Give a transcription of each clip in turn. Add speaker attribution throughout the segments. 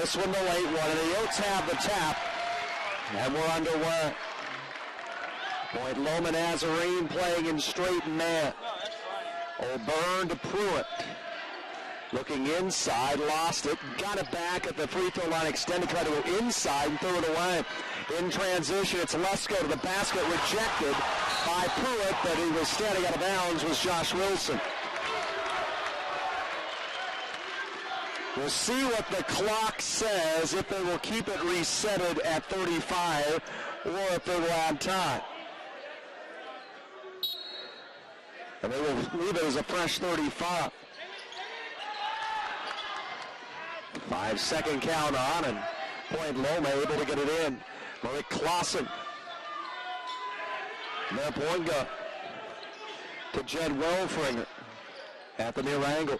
Speaker 1: This one the late one, and the Oats have the tap, and we're underway. Point Loma Nazarene playing in straight man. O'Byrne to Pruitt. Looking inside, lost it, got it back at the free throw line, extended, tried to go inside and threw it away. In transition, it's Lesko to the basket, rejected by Pruitt, but he was standing out of bounds was Josh Wilson. We'll see what the clock says, if they will keep it resetted at 35 or if they will add time. And they will leave it as a fresh 35. 5-second count on, and Point Loma able to get it in. Malik Clausen, their point guard, to Jed Welfringer at the near angle.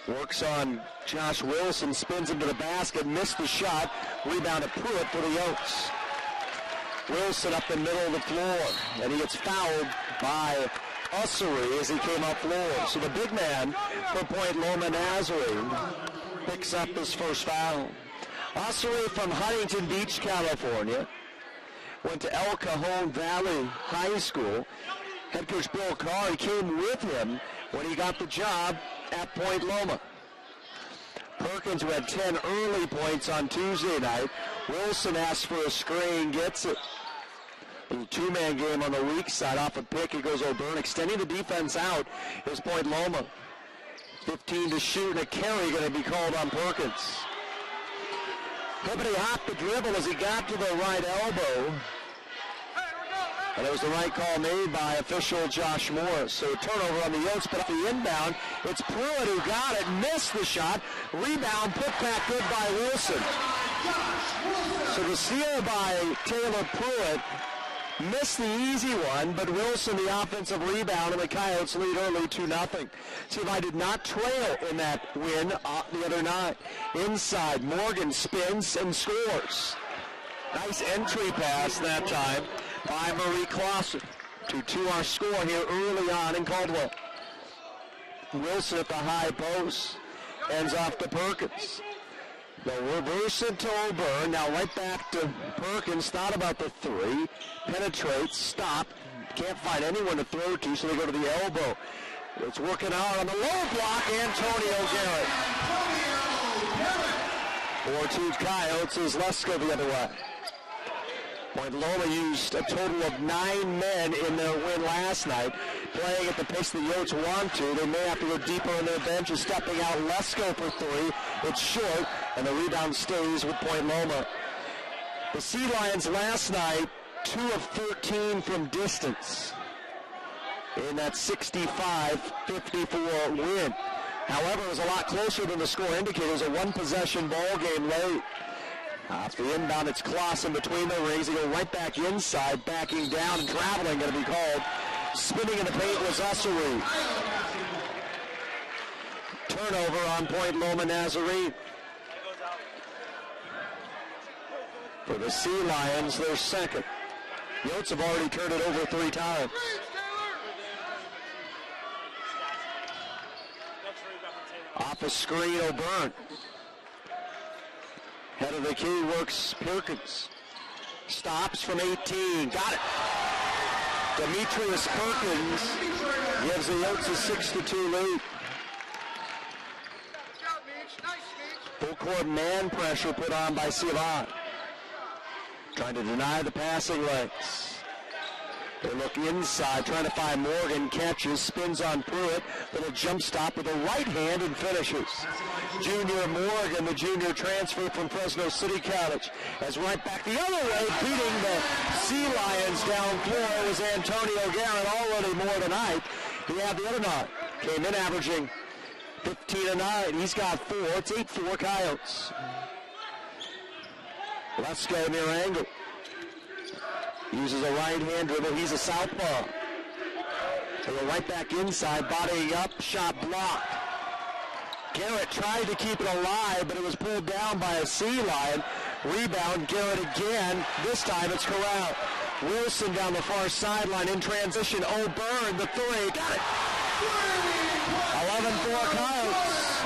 Speaker 1: Works on Josh Wilson, spins into the basket, missed the shot, rebound to Pruitt for the Oats. Wilson up the middle of the floor, and he gets fouled by Ussery as he came up floor. So the big man for Point Loma Nazarene picks up his first foul. Ussery from Huntington Beach, California, went to El Cajon Valley High School. Head coach Bill Carr came with him when he got the job at Point Loma. Perkins, who had 10 early points on Tuesday night. Wilson asks for a screen, gets it. Little two-man game on the weak side. Off a pick, it goes O'Byrne. Extending the defense out is Point Loma. 15 to shoot, and a carry going to be called on Perkins. Hibbity hopped the dribble as he got to the right elbow. And it was the right call made by official Josh Morris. So a turnover on the Oats, but the inbound, it's Pruitt who got it, missed the shot. Rebound, put back good by Wilson. So the steal by Taylor Pruitt missed the easy one, but Wilson the offensive rebound, and the Coyotes lead early 2-0. See if I did not trail in that win the other night. Inside, Morgan spins and scores. Nice entry pass that time by Marie Clausen. 2-2 our score here early on in Caldwell. Wilson at the high post, ends off to Perkins. They'll reverse it to O'Byrne. Now right back to Perkins. Thought about the three. Penetrates. Stop. Can't find anyone to throw to, so they go to the elbow. It's working out on the low block. Antonio Garrett. 4-2 Coyotes is Lesko the other way. Point Loma used a total of 9 men in their win last night, playing at the pace the Yotes want to. They may have to go deeper in their bench. Is stepping out Lesko for three. It's short, and the rebound stays with Point Loma. The Sea Lions last night, 2 of 13 from distance in that 65-54 win. However, it was a lot closer than the score indicated. It was a one-possession ball game late. Off the inbound, it's Clausen between the rings. They go right back inside, backing down and traveling, going to be called. Spinning in the paint was Ussery. Turnover on Point Loma Nazarene. For the Sea Lions, their second. The Yotes have already turned it over 3 times. Off a screen, O'Byrne. Head of the key works Perkins. Stops from 18. Got it. Demetrius Perkins gives the Yotes a 6-2 lead. Full court man pressure put on by Sivan. Trying to deny the passing lanes. They look inside, trying to find Morgan, catches, spins on Pruitt, little jump stop with a right hand and finishes. Junior Morgan, the junior transfer from Fresno City College, as right back the other way, beating the Sea Lions down floor was Antonio Garrett, already more tonight. He had the other night, came in averaging 15 a night. He's got 4. It's 8-4 Coyotes. Let's go near angle. Uses a right-hand dribble. He's a southpaw. So go right back inside, bodying up, shot blocked. Garrett tried to keep it alive, but it was pulled down by a Sea Lion. Rebound, Garrett again. This time it's Corral. Wilson down the far sideline in transition. O'Byrne, the three. Got it. 11-4 Coyotes.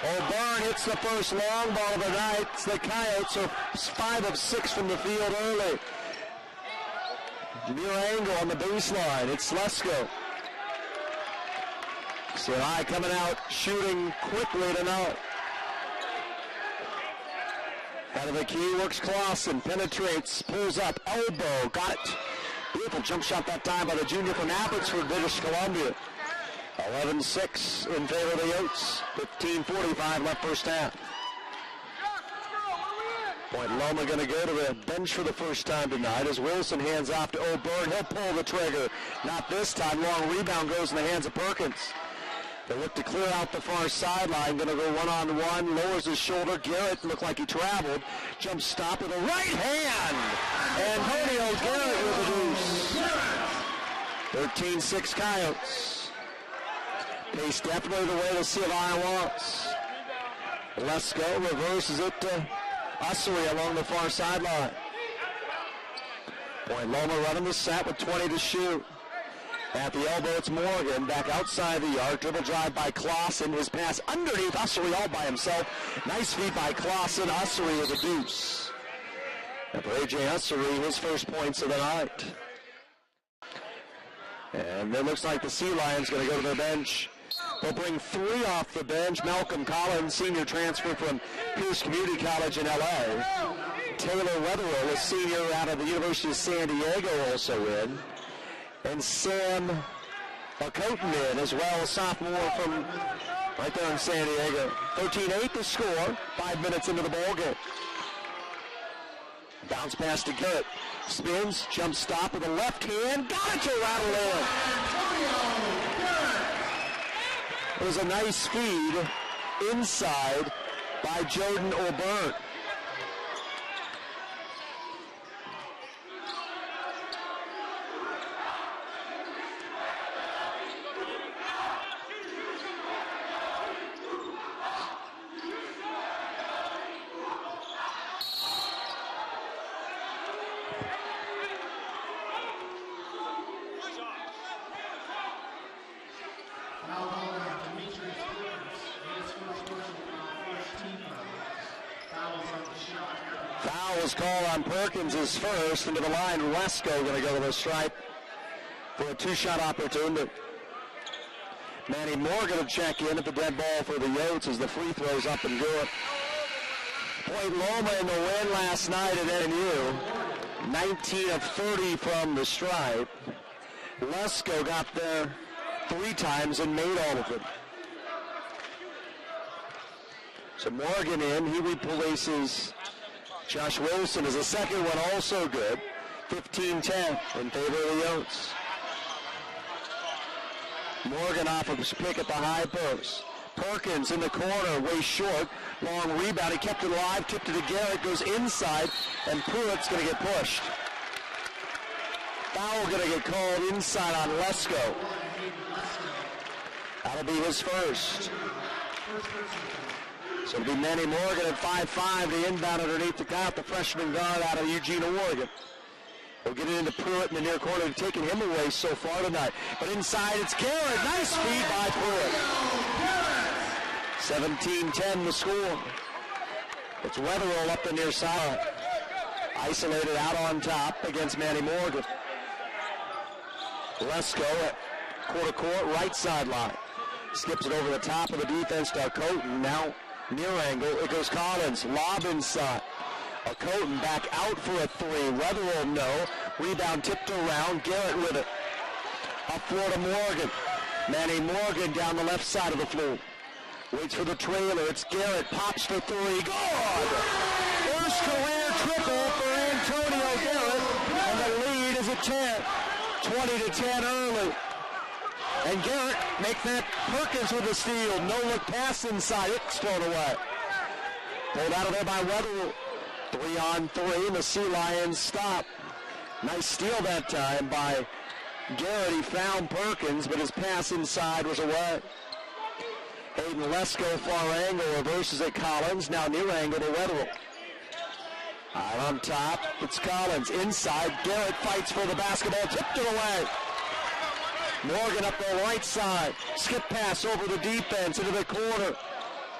Speaker 1: O'Byrne hits the first long ball of the night. The Coyotes are 5 of 6 from the field early. Near angle on the baseline. It's Lesko. Sinai coming out, shooting quickly tonight. Out of the key works Clausen, penetrates, pulls up, elbow, got it. Beautiful jump shot that time by the junior from Abbotsford, British Columbia. 11-6 in favor of the Yotes. 15:45 left first half. Point Loma going to go to the bench for the first time tonight as Wilson hands off to O'Byrne. He'll pull the trigger. Not this time. Long rebound goes in the hands of Perkins. They look to clear out the far sideline. Going to go one-on-one. Lowers his shoulder. Garrett looked like he traveled. Jump stop with a right hand. Antonio Garrett with a deuce. 13-6 Coyotes. Pace definitely the way the Sea of Iowa wants. Lesko reverses it to Ussery along the far sideline. Point Loma running the set with 20 to shoot. At the elbow, it's Morgan. Back outside the yard. Dribble drive by Clausen. His pass underneath Ussery all by himself. Nice feed by Clausen. Ussery with a deuce. And for A.J. Ussery, his first points of the night. And it looks like the Sea Lions going to go to their bench. They'll bring 3 off the bench. Malcolm Collins, senior transfer from Pierce Community College in L.A. Taylor Wetherill, a senior out of the University of San Diego, also in. And Sam Okoten in as well, a sophomore from right there in San Diego. 13-8 to score, 5 minutes into the ballgame. Bounce pass to Garrett. Spins, jump stop with a left hand. Got it to rattle in. It was a nice feed inside by Jordan O'Byrne. Call on Perkins is first into the line. Lesko going to go to the stripe for a 2-shot opportunity. Manny Moore going to check in at the dead ball for the Yotes as the free throws up and good. Point Loma in the win last night at NU. 19 of 30 from the stripe. Lesko got there 3 times and made all of them. So Morgan in, he replaces Josh Wilson is the second one also good. 15-10 in favor of the Yotes. Morgan off of his pick at the high post. Perkins in the corner, way short. Long rebound, he kept it alive, tipped it to Garrett, goes inside, and Pruitt's going to get pushed. Foul going to get called inside on Lesko. That'll be his first. So it'll be Manny Morgan at 5'5", the inbound underneath the guy, the freshman guard out of Eugene, Oregon. We'll get it into Pruitt in the near corner, taking him away so far tonight. But inside, it's Garrett. Nice feed by Pruitt. 17-10 the score. It's Wetherill up the near side. Isolated out on top against Manny Morgan. Lesko at quarter court, right sideline. Skips it over the top of the defense to Okoten. Now near angle, it goes Collins. Lob inside. Okoten back out for a 3. Wetherill no. Rebound tipped around. Garrett with it. Up floor to Morgan. Manny Morgan down the left side of the floor. Waits for the trailer. It's Garrett. Pops for 3. Good! First career triple for Antonio Garrett. And the lead is at 10. 20-10 early. And Garrett make that Perkins with a steal. No look pass inside. It's thrown away. Pulled out of there by Wetherill. 3-on-3. And the Sea Lions stop. Nice steal that time by Garrett. He found Perkins, but his pass inside was away. Hayden Lesko, far angle, reverses at Collins. Now near angle to Wetherill. Out on top, it's Collins. Inside, Garrett fights for the basketball. Tipped it away. Morgan up the right side. Skip pass over the defense into the corner.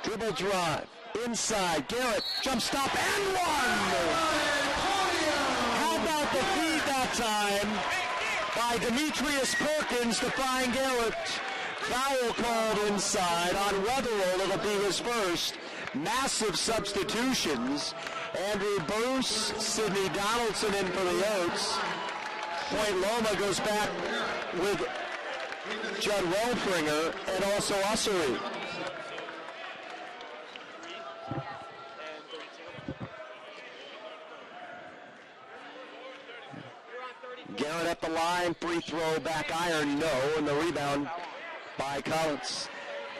Speaker 1: Dribble drive. Inside. Garrett. Jump stop and one. How about the feed that time by Demetrius Perkins to find Garrett. Foul called inside on Weatherall. It'll be his first. Massive substitutions. Andrew Bruce, Sidney Donaldson in for the Oats. Point Loma goes back with Judd Welfringer and also Ussery. Garrett at the line, free throw, back iron, no, and the rebound by Collins.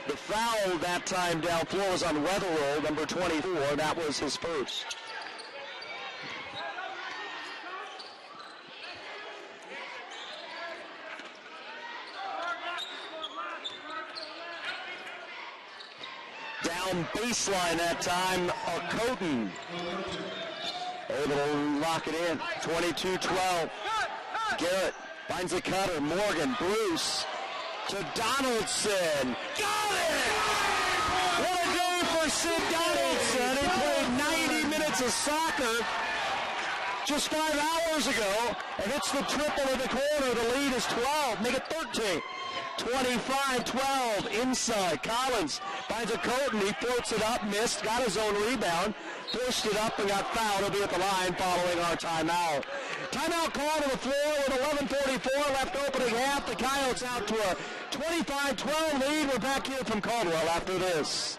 Speaker 1: The foul that time down floor was on Weatherall, number 24. That was his first. Down baseline that time, Coden able to lock it in. 22-12. Garrett finds a cutter. Morgan, Bruce to Donaldson. Got it! What a day for Sid Donaldson. He played 90 minutes of soccer just 5 hours ago and hits the triple in the corner. The lead is 12. Make it 13. 25-12 inside. Collins finds a Coden. He floats it up, missed, got his own rebound, forced it up and got fouled. He'll be at the line following our timeout. Timeout call to the floor with 11:44 left opening half. The Coyotes out to a 25-12 lead. We're back here from Caldwell after this.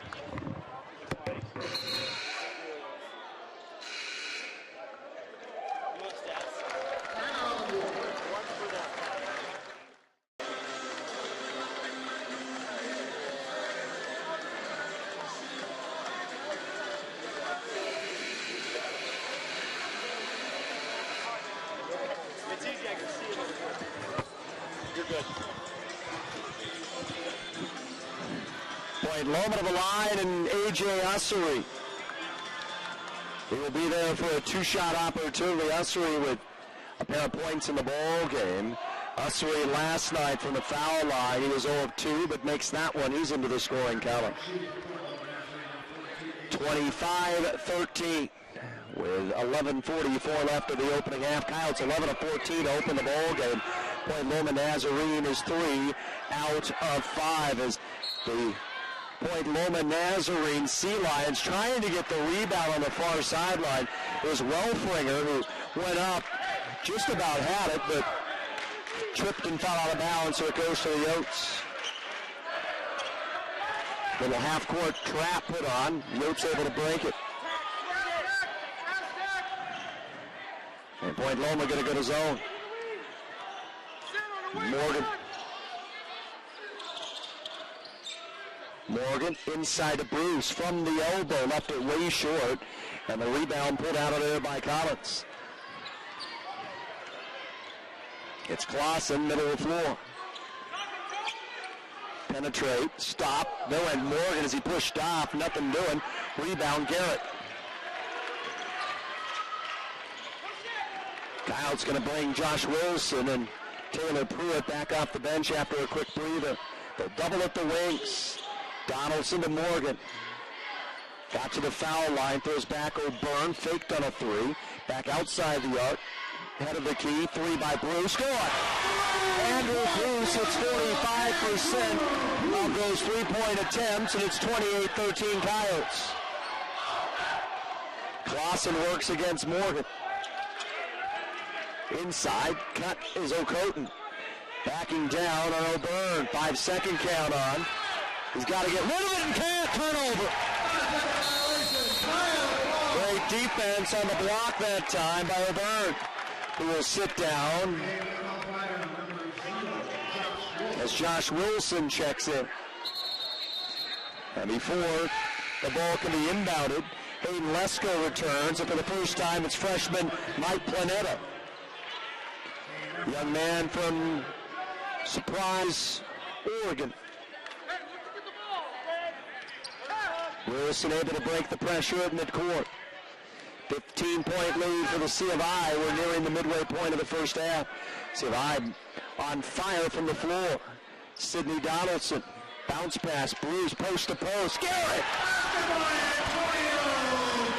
Speaker 1: Loma to the line and A.J. Ussery. He will be there for a two-shot opportunity. Ussery with a pair of points in the ball game. Ussery last night from the foul line. He was 0 of 2, but makes that one. He's into the scoring column. 25-13 with 11:44 left of the opening half. Coyotes 11 of 14 to open the ball game. Point Loma Nazarene is 3 out of 5 as the Point Loma Nazarene Sea Lions trying to get the rebound on the far sideline. It was Welfringer who went up, just about had it, but tripped and fell out of bounds, so it goes to the Oats. Little half-court trap put on. Oats able to break it. And Point Loma going to go to zone. Morgan inside to Bruce from the elbow, left it way short, and the rebound put out of there by Collins. It's Clausen, middle of the floor. Penetrate, stop. No, and Morgan as he pushed off, nothing doing. Rebound, Garrett. Coyotes going to bring Josh Wilson and Taylor Pruitt back off the bench after a quick breather. They'll double at the wings. Donaldson to Morgan. Got to the foul line, throws back O'Byrne, faked on a 3. Back outside the arc, head of the key, 3 by Bruce. Score! Andrew Bruce hits 45% of those three-point attempts, and it's 28-13 Coyotes. Clausen works against Morgan. Inside, cut is O'Coten. Backing down on O'Byrne, 5-second count on. He's got to get rid of it and can't. Turnover. Great defense on the block that time by O'Byrne, who will sit down as Josh Wilson checks in. And before the ball can be inbounded, Hayden Lesko returns, and for the first time it's freshman Mike Planetta. Young man from Surprise, Oregon. Wilson able to break the pressure at midcourt. 15-point lead for the C of I. We're nearing the midway point of the first half. C of I on fire from the floor. Sidney Donaldson. Bounce pass. Bruce post to post. Garrett!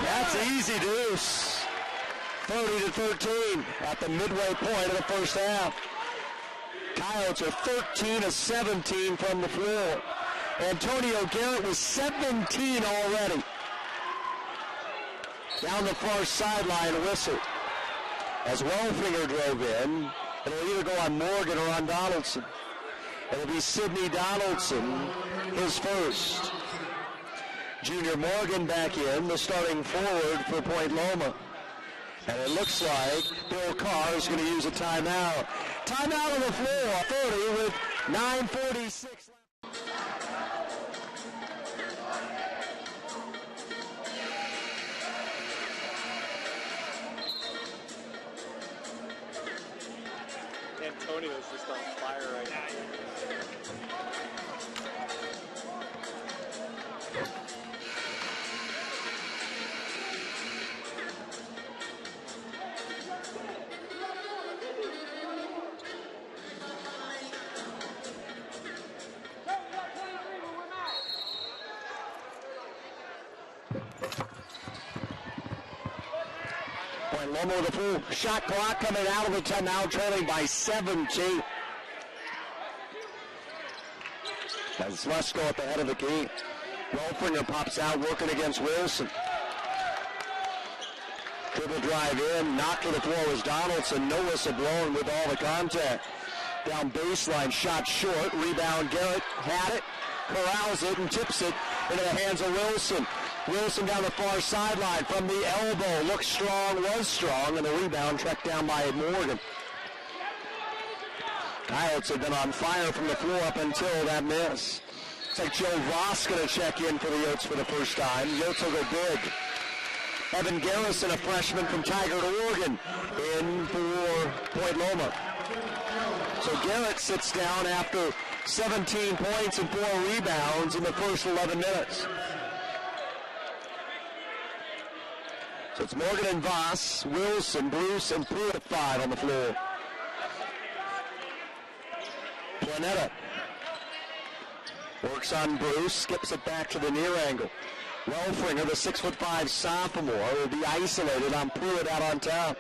Speaker 1: That's easy deuce. 30-13 at the midway point of the first half. Coyotes are 13 of 17 from the floor. Antonio Garrett was 17 already. Down the far sideline, whistle. As Wellfinger drove in, it'll either go on Morgan or on Donaldson. It'll be Sidney Donaldson, his first. Junior Morgan back in, the starting forward for Point Loma. And it looks like Bill Carr is going to use a timeout. Timeout on the floor, 30 with 9:46 left.
Speaker 2: Antonio's just on fire right now.
Speaker 1: Point Loma with a full shot clock coming out of the timeout, trailing by 17. As Lesko at the head of the key. Wellfinger pops out, working against Wilson. Dribble drive in, knocked to the floor was Donaldson. No whistle blown with all the contact. Down baseline, shot short. Rebound, Garrett had it, corrals it, and tips it into the hands of Wilson. Wilson down the far sideline from the elbow. Looks strong, was strong, and the rebound tracked down by Morgan. Coyotes have been on fire from the floor up until that miss. It's like Joe Voss going to check in for the Yotes for the first time. Yotes will go big. Evan Garrison, a freshman from Tigard, Oregon, in for Point Loma. So Garrett sits down after 17 points and 4 rebounds in the first 11 minutes. So it's Morgan and Voss, Wilson, Bruce, and Pruitt at 5 on the floor. Planetta works on Bruce, skips it back to the near angle. Wellfinger, the 6'5" sophomore, will be isolated on Pruitt out on top.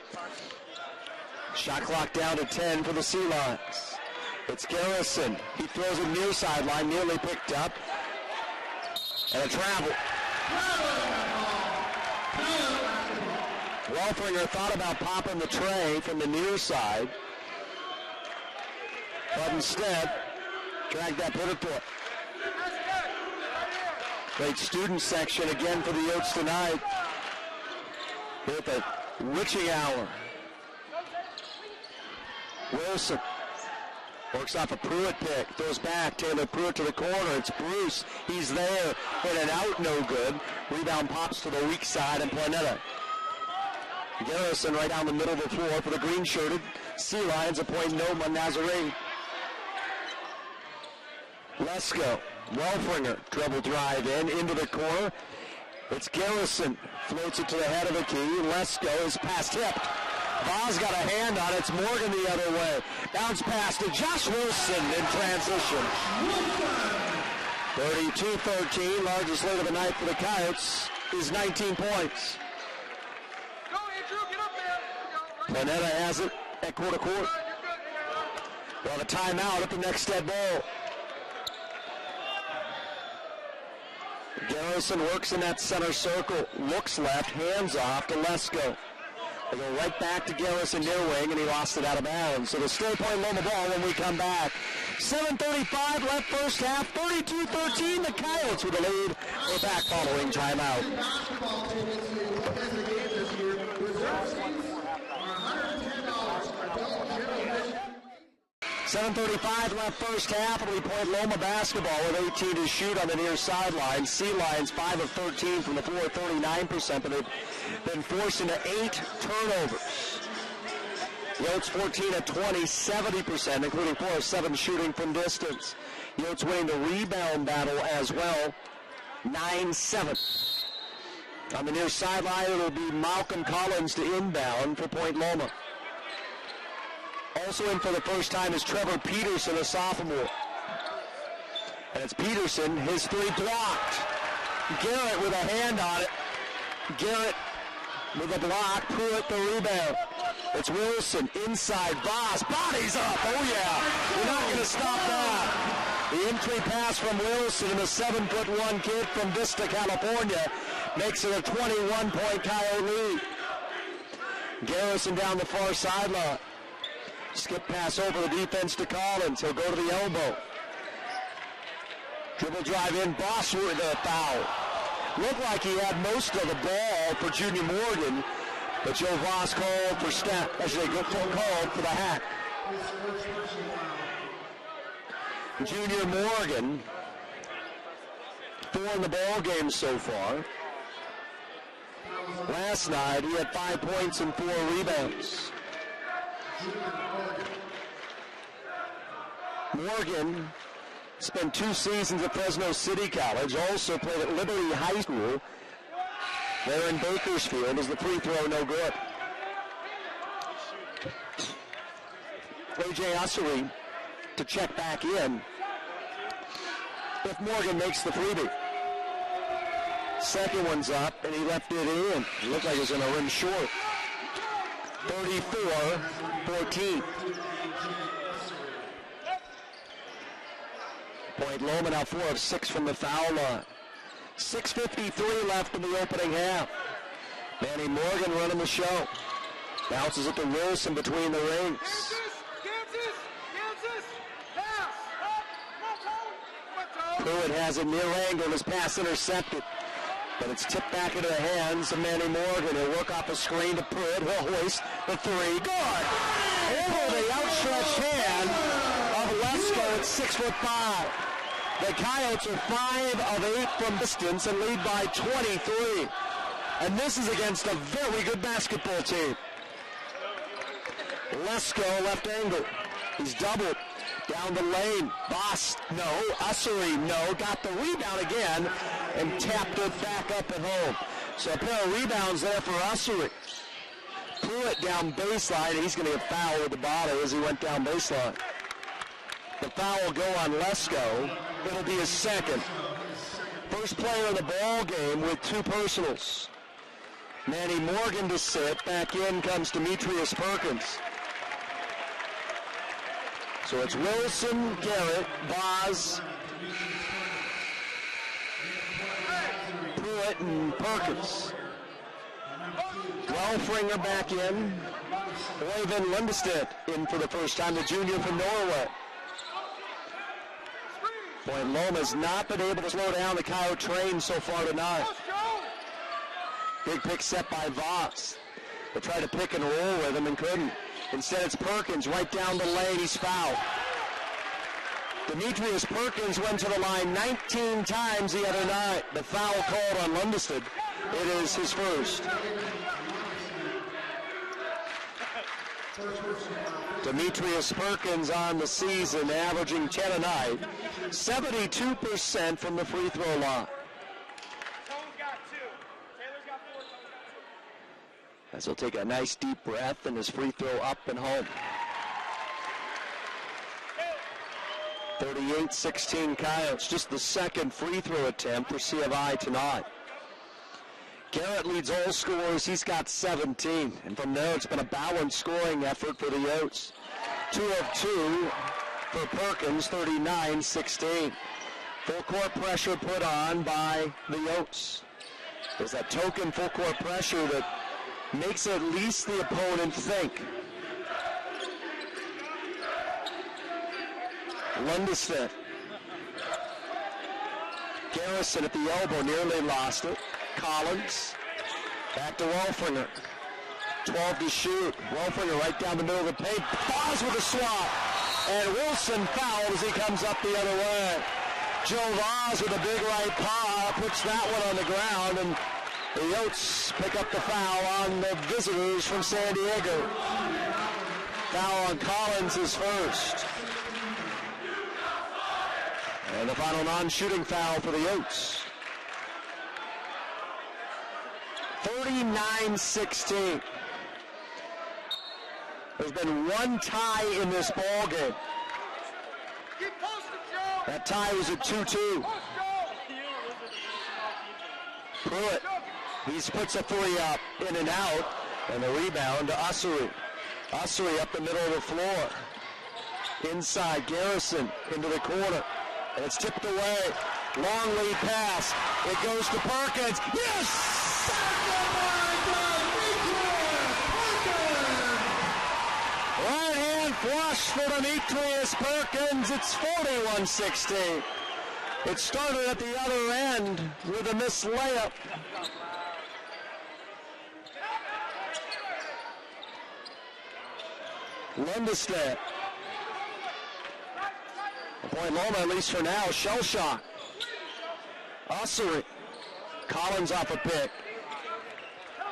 Speaker 1: Shot clock down to 10 for the Sea Lions. It's Garrison. He throws it near sideline, nearly picked up. And a travel. Wellfinger thought about popping the tray from the near side, but instead dragged that pivot to it. Great student section again for the Yotes tonight. Here at the witching hour. Wilson works off a Pruitt pick, throws back, Taylor Pruitt to the corner. It's Bruce. He's there, in and out, no good. Rebound pops to the weak side, and Planetta. Garrison right down the middle of the floor for the green-shirted Sea Lions at Point Loma, Nazarene. Lesko, Wellfinger, dribble drive into the corner. It's Garrison, floats it to the head of the key. Lesko is past hip. Voss got a hand on it. It's Morgan the other way. Bounce pass to Josh Wilson in transition. 32-13, largest lead of the night for the Coyotes is 19 points. Planetta has it at quarter court. We'll have a timeout at the next dead ball. Garrison works in that center circle, looks left, hands off to Lesko. They go right back to Garrison near wing, and he lost it out of bounds. So the Stay Point Loma ball when we come back. 7:35 left first half, 32-13. The Coyotes with the lead. We're back following timeout. 7:35 left first half. It'll be Point Loma basketball with 18 to shoot on the near sideline. Sea Lions 5 of 13 from the floor, 39%, but they've been forced into 8 turnovers. Yotes 14 of 20, 70%, including 4 of 7 shooting from distance. Yotes winning the rebound battle as well, 9-7. On the near sideline, it'll be Malcolm Collins to inbound for Point Loma. Also in for the first time is Trevor Peterson, a sophomore. And it's Peterson, his three blocked. Garrett with a hand on it. Garrett with a block. Pruitt the rebound. It's Wilson inside. Voss bodies up. Oh yeah. You're not going to stop that. The entry pass from Wilson, and the 7'1" kid from Vista, California, makes it a 21-point Coyote lead. Garrison down the far sideline. Skip pass over the defense to Collins. He'll go to the elbow. Dribble drive in. Voss with a foul. Looked like he had most of the ball for Junior Morgan, but Joe Voss called for called for the hack. Junior Morgan, 4 in the ball game so far. Last night he had 5 points and 4 rebounds. Morgan spent 2 seasons at Fresno City College, also played at Liberty High School there in Bakersfield. Is the free throw no good? A.J. Ussery to check back in if Morgan makes the freebie. Second one's up, and he left it in. It looked like it was in a rim short. 34-14. Point Loma now 4 of 6 from the foul line. 6:53 left in the opening half. Manny Morgan running the show. Bounces it to Wilson between the rings. Pruitt has it near angle. His pass intercepted. But it's tipped back into the hands of Manny Morgan. He'll work off a screen to Pruitt. He'll hoist the 3. Good! Over the outstretched hand of Lesko at 6'5". The Coyotes are 5 of 8 from distance and lead by 23. And this is against a very good basketball team. Lesko left angle. He's doubled. Down the lane. Voss, no. Ussery, no. Got the rebound again and tapped it back up at home. So a pair of rebounds there for Ussery. Pruitt down baseline. He's going to get fouled with the body as he went down baseline. The foul will go on Lesko. It'll be his second. First player in the ball game with 2 personals. Manny Morgan to sit. Back in comes Demetrius Perkins. So it's Wilson, Garrett, Voss, Pruitt, and Perkins. Welfringer back in. Oyvind Lundestedt in for the first time, the junior from Norway. Boy, Loma's not been able to slow down the Coyote train so far tonight. Big pick set by Voss. They tried to pick and roll with him and couldn't. Instead, it's Perkins right down the lane. He's fouled. Demetrius Perkins went to the line 19 times the other night. The foul called on Lundestedt. It is his first. Demetrius Perkins on the season, averaging 10 a night. 72% from the free throw line. As he'll take a nice deep breath and his free throw up and home. 38-16 Coyotes, just the second free throw attempt for C of I tonight. Garrett leads all scorers. He's got 17. And from there, it's been a balanced scoring effort for the Yotes. 2 of 2 for Perkins, 39-16. Full court pressure put on by the Yotes. There's that token full court pressure that makes at least the opponent think. Lundestedt. Garrison at the elbow, nearly lost it. Collins, back to Welfringer. 12 to shoot. Welfringer right down the middle of the paint. Falls with a swat. And Wilson fouled as he comes up the other way. Joe Voss with a big right paw puts that one on the ground, and the Yotes pick up the foul on the visitors from San Diego. Foul on Collins is first. And the final non-shooting foul for the Yotes. 39-16. There's been one tie in this ball game. That tie was at 2-2. Pruitt, he puts a three up, in and out, and the rebound to Ussery. Ussery up the middle of the floor. Inside, Garrison into the corner, and it's tipped away. Long lead pass. It goes to Perkins. Yes! Right hand flush for Demetrius Perkins. It's 41-16. It started at the other end with a missed layup. Lundestedt. Point Loma, at least for now, shell shock. Ussery. Collins off a pick.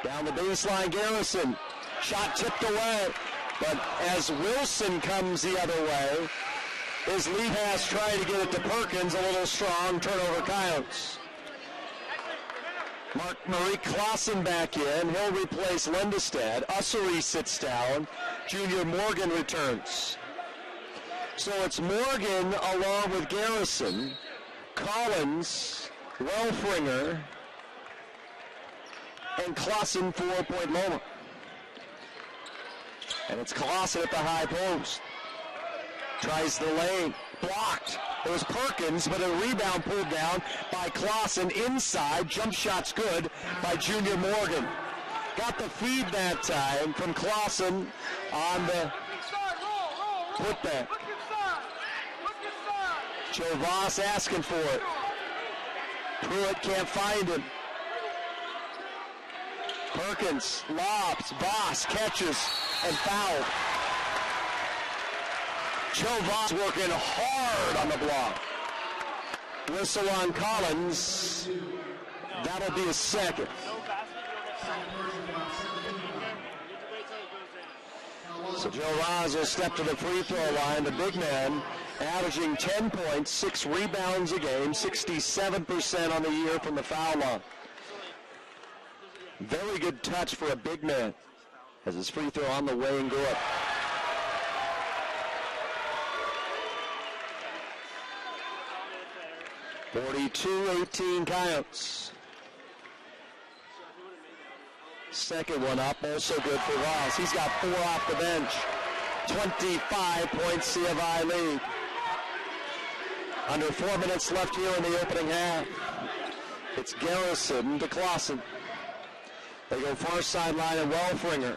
Speaker 1: Down the baseline, Garrison. Shot tipped away. But as Wilson comes the other way, is Lee Pass trying to get it to Perkins, a little strong, turnover Coyotes. Mark-Marie Clausen back in. He'll replace Lundestedt. Ussery sits down. Junior Morgan returns. So it's Morgan along with Garrison, Collins, Welfringer, and Clausen for Point Loma. And it's Clausen at the high post. Tries the lane. Blocked. It was Perkins, but a rebound pulled down by Clausen inside. Jump shot's good by Junior Morgan. Got the feed that time from Clausen on the putback. Joe Voss asking for it. Pruitt can't find him. Perkins lobs. Voss catches and fouled. Joe Voss working hard on the block. Whistle on Collins. That'll be a second. So Joe Voss will step to the free throw line. The big man averaging 10 points, 6 rebounds a game, 67% on the year from the foul line. Very good touch for a big man as his free throw on the way and good. (42-18) Coyotes. Second one up, also good for Ross. He's got 4 off the bench. 25-point CFI lead. Under 4 minutes left here in the opening half. It's Garrison to Clausen. They go far sideline and Welfringer.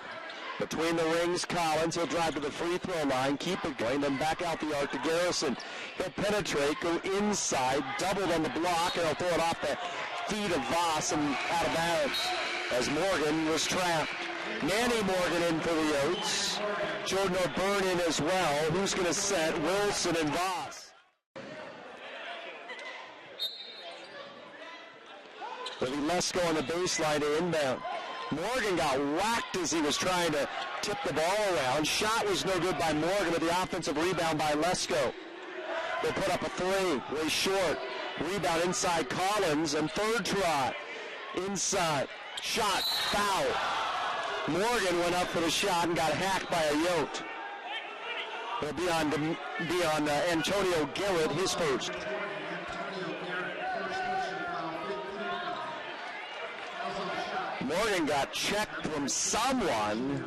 Speaker 1: Between the rings, Collins. He'll drive to the free throw line, keep it going, then back out the arc to Garrison. He'll penetrate, go inside, doubled on the block, and he'll throw it off the feet of Voss and out of bounds as Morgan was trapped. Manny Morgan in for the Oats. Jordan O'Byrne in as well. Who's going to set? Wilson and Voss. It'll be Lesko on the baseline to inbound. Morgan got whacked as he was trying to tip the ball around. Shot was no good by Morgan, but the offensive rebound by Lesko. They put up a three, way short. Rebound inside Collins, and third try. Inside. Shot, foul. Morgan went up for the shot and got hacked by a Yote. It'll be on Antonio Garrett, his first. Morgan got checked from someone,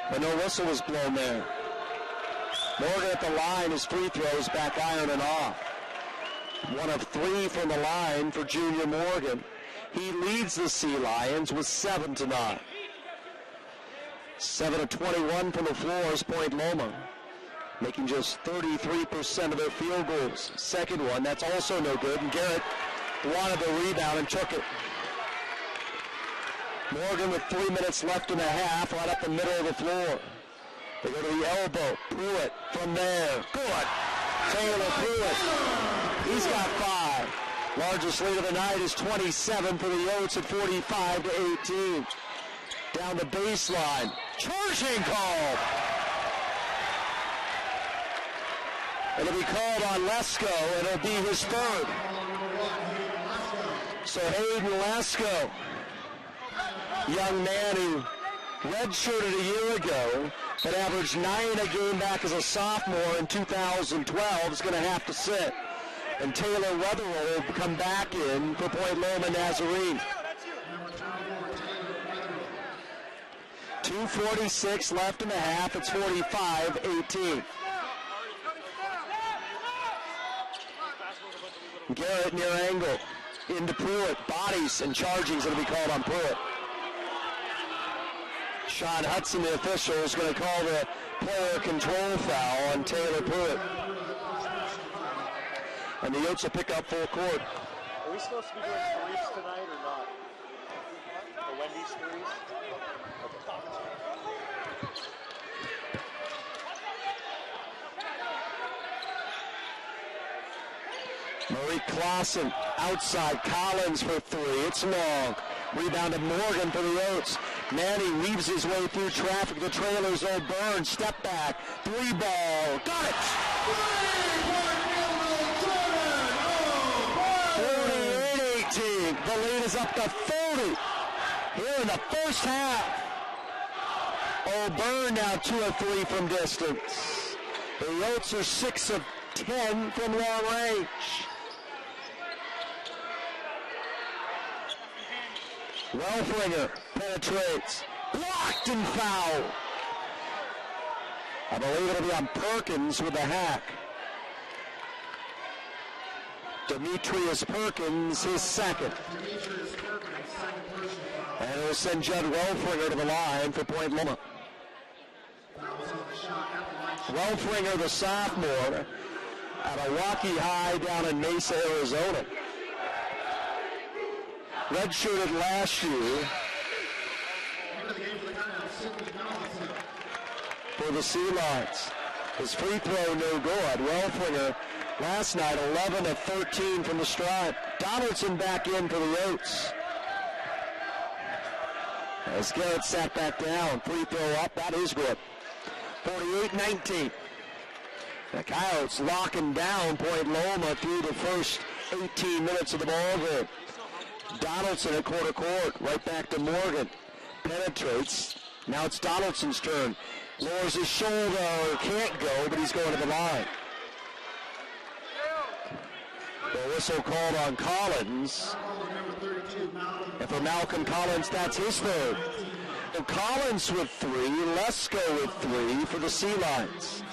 Speaker 1: but no whistle was blown there. Morgan at the line, his free throws back iron and off. 1 of 3 from the line for Junior Morgan. He leads the Sea Lions with 7 tonight. 7 of 21 from the floor is Point Loma, making just 33% of their field goals. Second one, that's also no good, and Garrett wanted the rebound and took it. Morgan with 3 minutes left in the half, right up the middle of the floor. They go to the elbow. Pruitt from there. Good. Taylor Pruitt. He's got 5. Largest lead of the night is 27 for the Oats at 45-18. Down the baseline. Charging call. It'll be called on Lesko, and it'll be his third. So Hayden Lesko, young man who redshirted a year ago, but averaged 9 a game back as a sophomore in 2012, is going to have to sit. And Taylor Weatherall will come back in for Point Loma Nazarene. 2:46 left in the half. It's 45-18. Garrett near angle. Into Pruitt. Bodies and charging is going to be called on Pruitt. Sean Hudson, the official, is going to call the player control foul on Taylor Pruitt. And the Yotes will pick up full court.
Speaker 2: Are we supposed to be doing threes tonight or not? The Wendy's threes?
Speaker 1: Marie Clausen outside. Collins for three. It's long. Rebounded Morgan for the Yotes. Manny weaves his way through traffic. The trailers all burn. Step back. Three ball. Got it! 48-18. The lead is up to 40 here in the first half. O'Byrne now 2 of 3 from distance. The Yotes are 6 of 10 from long range. Welflinger penetrates. Blocked and foul. I believe it'll be on Perkins with the hack. Demetrius Perkins, his second. And it'll send Judd Welflinger to the line for Point Loma. Welflinger, the sophomore, at a Waukee High down in Mesa, Arizona. Redshirted last year for the Sea Lions. His free throw no good. Welflinger last night 11 of 13 from the stripe. Donaldson back in for the Yotes. As Garrett sat back down, free throw up, that is good. 48-19. The Coyotes locking down Point Loma through the first 18 minutes of the ball game. Donaldson at quarter court, right back to Morgan. Penetrates. Now it's Donaldson's turn. Lowers his shoulder, can't go, but he's going to the line. The whistle called on Collins. And for Malcolm Collins, that's his third. So Collins with 3, Lesko with 3 for the Sea Lions.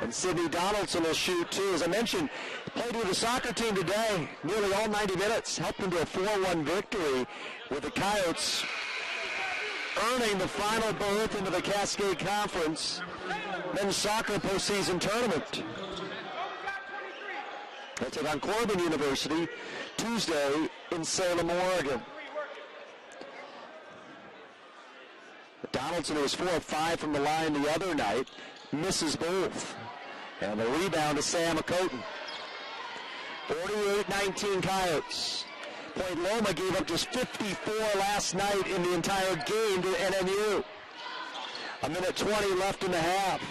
Speaker 1: And Sidney Donaldson will shoot 2. As I mentioned, played with the soccer team today, nearly all 90 minutes, helped them to a 4-1 victory with the Coyotes earning the final berth into the Cascade Conference men's soccer postseason tournament. They'll take on Corbin University Tuesday in Salem, Oregon. Donaldson, who was 4 of 5 from the line the other night, misses both. And the rebound to Sam Akoten. 48-19 Coyotes. Point Loma gave up just 54 last night in the entire game to NMU. 1:20 left in the half.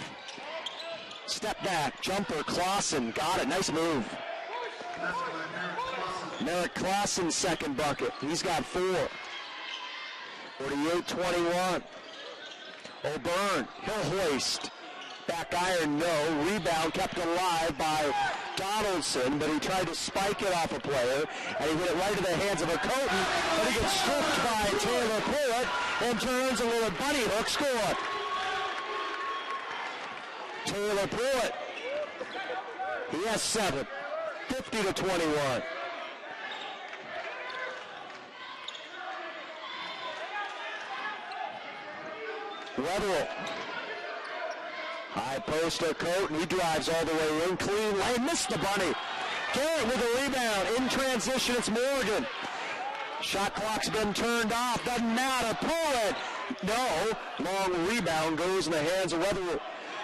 Speaker 1: Step back, jumper, Clausen, got it, nice move. Merrick Clausen's second bucket, he's got 4. 48-21. O'Byrne, he'll hoist. Back iron, no. Rebound kept alive by Donaldson, but he tried to spike it off a player, and he went right to the hands of Akoten, but he gets stripped by Taylor Pruitt and turns a little bunny hook score. Taylor Pruitt, he has 7, 50-21. Weatherall. High post to Coaten. He drives all the way in. Clean lane. Missed the bunny. Garrett with a rebound. In transition, it's Morgan. Shot clock's been turned off. Doesn't matter. Pull it. No. Long rebound goes in the hands of Weatherall.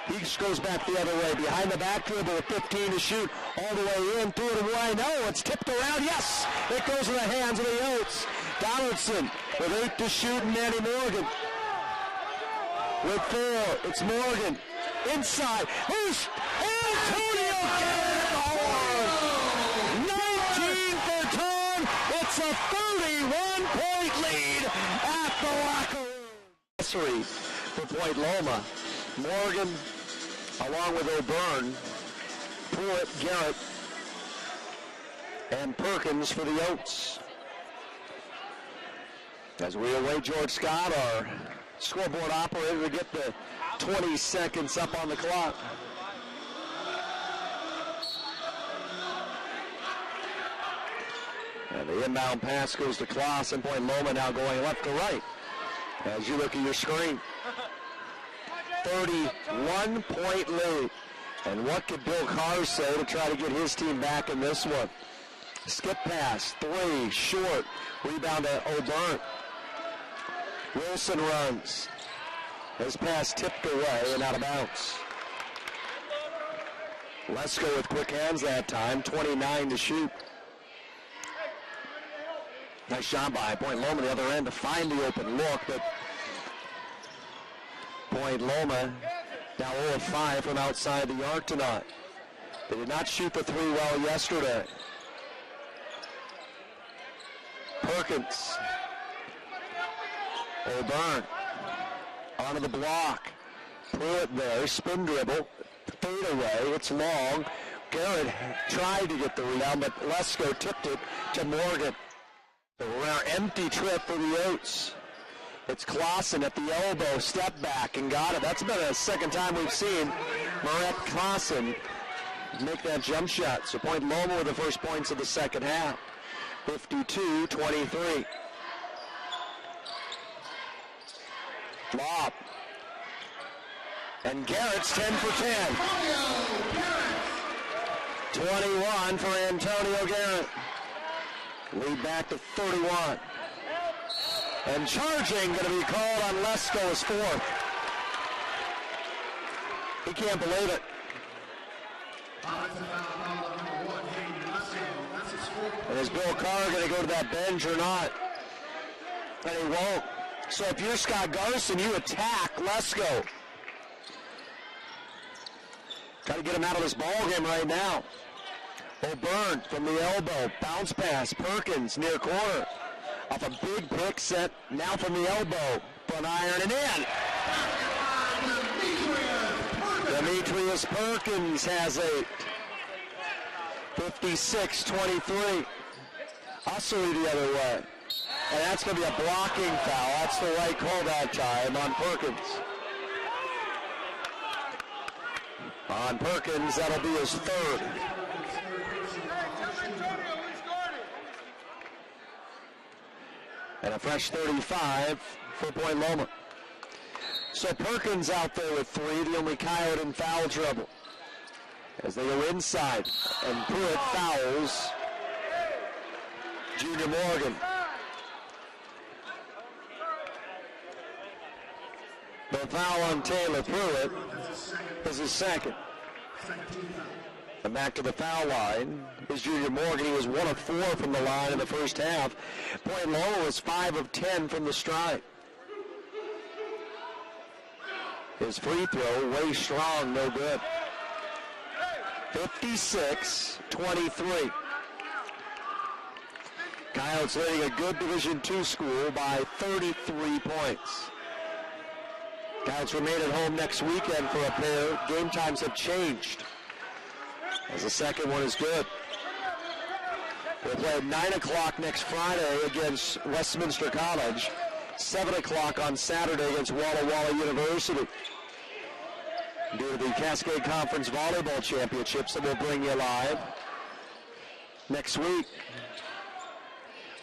Speaker 1: He goes back the other way. Behind the back dribble with 15 to shoot. All the way in. Threw it away. No. It's tipped around. Yes. It goes in the hands of the Yotes. Donaldson with 8 to shoot. And Manny Morgan with 4. It's Morgan. Inside. Who's Antonio Garrett at the horn? 19 for Tone. It's a 31-point lead at the locker room. For Point Loma. Morgan, along with O'Byrne, Pruitt, Garrett, and Perkins for the Oats. As we await George Scott, our scoreboard operator, to get the 20 seconds up on the clock. And the inbound pass goes to Klaus, and Point Loma now going left to right. As you look at your screen, 31-point lead. And what could Bill Carr say to try to get his team back in this one? Skip pass, 3, short, rebound to O'Byrne. Wilson runs. His pass tipped away and out of bounds. Lesko with quick hands that time, 29 to shoot. Nice shot by Point Loma the other end to find the open look, but Point Loma now 0 of 5 from outside the arc tonight. They did not shoot the 3 well yesterday. Perkins. O'Byrne onto the block. Pruitt there, spin dribble, fade away, it's long. Garrett tried to get the rebound, but Lesko tipped it to Morgan. A rare empty trip for the Oats. It's Clausen at the elbow, step back and got it. That's been the second time we've seen Marette Clausen make that jump shot. So Point Loma with the first points of the second half. 52-23. Lob. And Garrett's 10 for 10. 21 for Antonio Garrett. Lead back to 31. And charging going to be called on Lesko's fourth. He can't believe it. And is Bill Carr going to go to that bench or not? And he won't. So if you're Scott Garson, you attack Lesko. Got to get him out of this ball game right now. O'Byrne from the elbow, bounce pass, Perkins near corner. Off a big pick set, now from the elbow, front iron and in. Demetrius Perkins has 8. 56-23. Ussery the other way. And that's going to be a blocking foul. That's the right call that time on Perkins. On Perkins, that'll be his third. And a fresh 35 for Point Loma. So Perkins out there with 3, the only Coyote in foul trouble. As they go inside, and Pruitt fouls Junior Morgan. The foul on Taylor Pruitt is his second. And back to the foul line is Junior Morgan. He was 1 of 4 from the line in the first half. Point Loma was 5 of 10 from the stripe. His free throw, way strong, no good. 56-23. Coyotes leading a good Division II school by 33 points. Coyotes remain at home next weekend for a pair. Game times have changed, as the second one is good. We'll play at 9 o'clock next Friday against Westminster College, 7 o'clock on Saturday against Walla Walla University. Due to the Cascade Conference Volleyball Championships that we'll bring you live next week.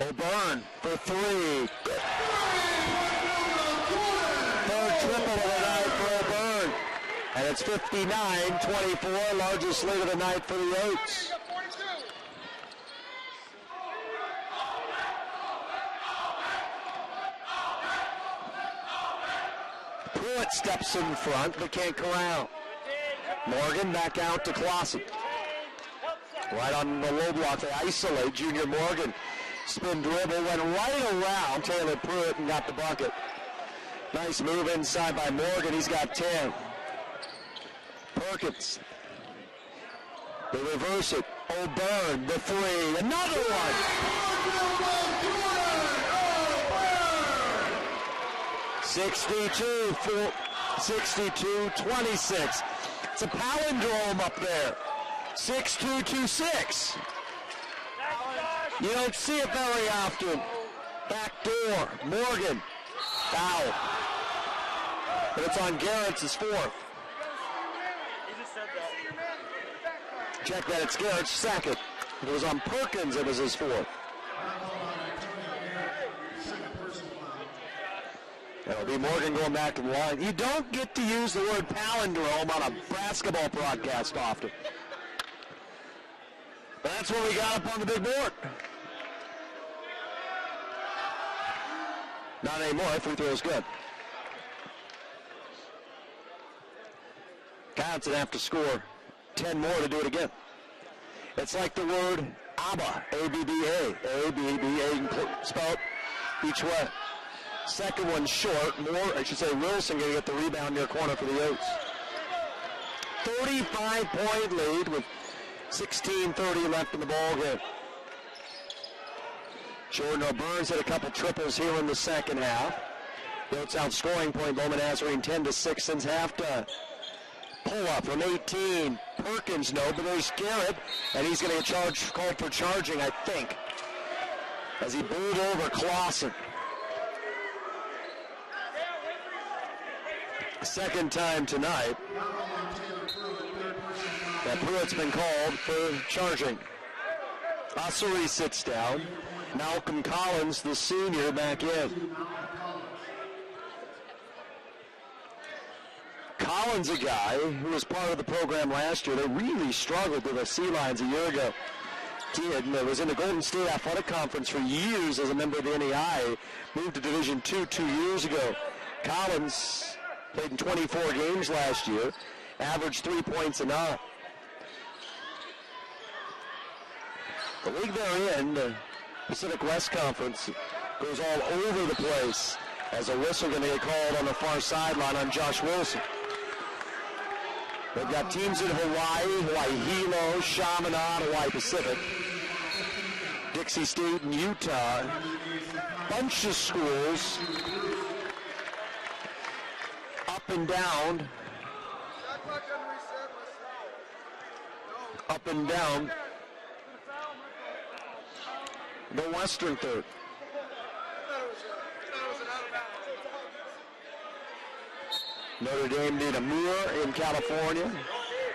Speaker 1: O'Byrne for 3. Third triple of the night for O'Byrne. And it's 59-24, largest lead of the night for the Oats. Pruitt steps in front, but can't corral. Morgan back out to Clausen. Right on the low block, they isolate Junior Morgan. Spin dribble, went right around Taylor Pruitt and got the bucket. Nice move inside by Morgan, he's got 10. Perkins. They reverse it. O'Byrne, the 3, another one! 62-26. It's a palindrome up there. 6-2-2-6. You don't see it very often. Back door, Morgan, foul. But it's on Garrett's, his fourth. Check that, it's Garrett's second. If it was on Perkins, it was his fourth. It'll be Morgan going back to the line. You don't get to use the word palindrome on a basketball broadcast often. But that's what we got up on the big board. Not anymore. Free throw is good. Johnson have to score 10 more to do it again. It's like the word ABBA, A-B-B-A. A-B-B-A, spelled each way. Second one short. Wilson going to get the rebound near corner for the Oats. 35-point lead with 16:30 left in the ball game. Jordan O'Byrne's hit a couple triples here in the second half. The Oats outscoring Point Loma Nazarene 10-6 since halftime. Pull up from 18. Perkins, no, but there's Garrett, and he's going to get called for charging, I think, as he bowled over Clausen. Second time tonight that Pruitt's been called for charging. Osuri sits down. Malcolm Collins, the senior, back in. Collins, a guy who was part of the program last year. They really struggled with the Sea Lions a year ago. Did, was in the Golden State Athletic Conference for years as a member of the NEI. Moved to Division II 2 years ago. Collins played in 24 games last year. Averaged 3 points a night. The league they're in, the Pacific West Conference, goes all over the place as a whistle going to get called on the far sideline on Josh Wilson. They've got teams in Hawaii, Hawaii Hilo, Chaminade, Hawaii Pacific, Dixie State, and Utah. Bunch of schools up and down. Up and down the Western Third. Notre Dame did a Moore in California.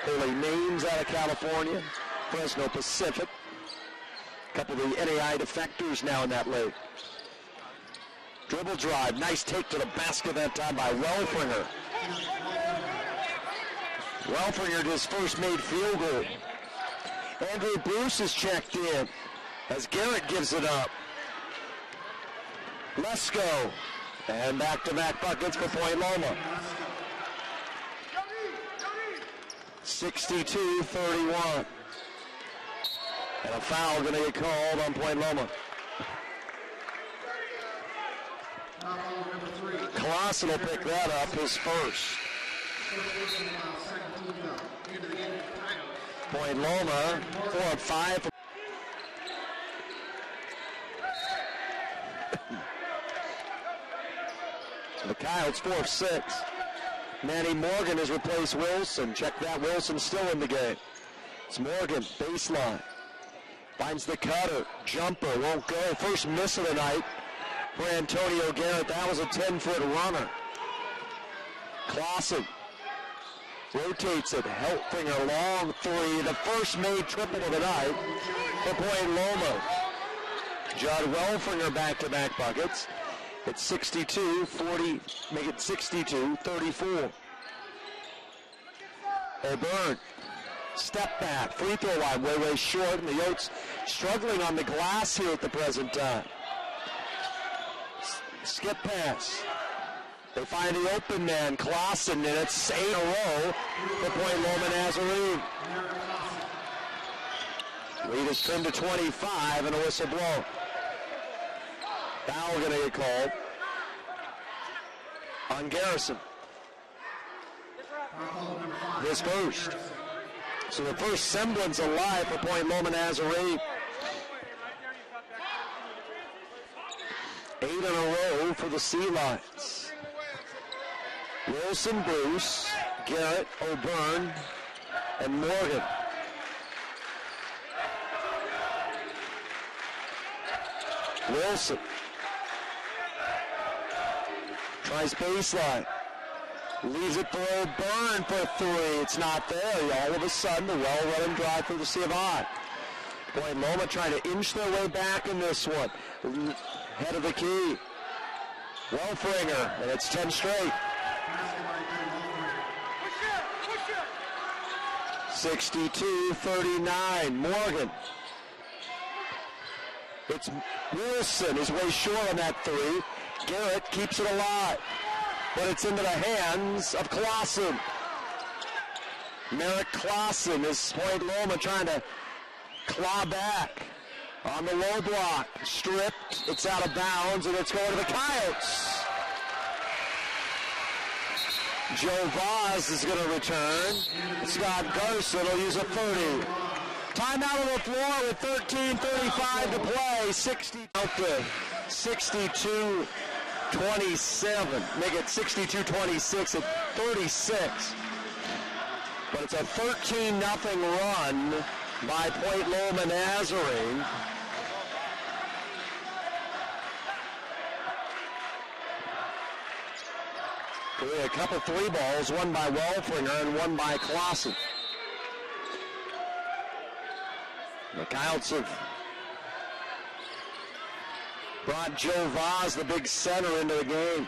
Speaker 1: Holy Names out of California. Fresno Pacific. A couple of the NAI defectors now in that league. Dribble drive. Nice take to the basket that time by Welfringer. Welfringer his first made field goal. Andrew Bruce is checked in as Garrett gives it up. Lesko. And back-to-back buckets for Point Loma. 62-31. And a foul going to get called on Point Loma. Clausen will pick that up, his first. Point Loma, 4 of 5. Mikhail's 4 of 6. Manny Morgan has replaced Wilson. Check that, Wilson's still in the game. It's Morgan, baseline. Finds the cutter, jumper, won't go. First miss of the night for Antonio Garrett. That was a 10-foot runner. Clausen rotates it, Helfinger, long three. The first made triple of the night for Point Loma. Judd Welfinger back-to-back buckets. It's 62-40, make it 62-34. O'Byrne, step back, free throw line, way short, and the Oats struggling on the glass here at the present time. Skip pass. They find the open man, Clausen, and it's 8 in a row for Point Loma Nazarene. Lead is trimmed to 25 and a whistle blow. Foul going to get called on Garrison. His first. So the first semblance of life for Point Loma Nazarene. 8 in a row for the Sea Lions. Wilson, Bruce, Garrett, O'Byrne, and Morgan. Wilson tries baseline. Leaves it for O'Byrne for three. It's not there. All of a sudden, the well-running drive for the C of I. Boy, Loma trying to inch their way back in this one. Head of the key. Welfringer, and it's 10 straight. 62-39. Morgan. It's Wilson, his way short on that three. Garrett keeps it alive, but it's into the hands of Clausen. Merrick Clausen is Point Loma trying to claw back on the low block. Stripped, it's out of bounds, and it's going to the Coyotes. Joe Vaz is going to return. Scott Garson will use a 30. Timeout on the floor with 13:35 to play. 60 out to 62-27. Make it 62-26 at 36. But it's a 13-0 run by Point Loma Nazarene. A couple three balls, one by Welfringer and one by Clausen. The Coyotes have brought Joe Vaz, the big center, into the game.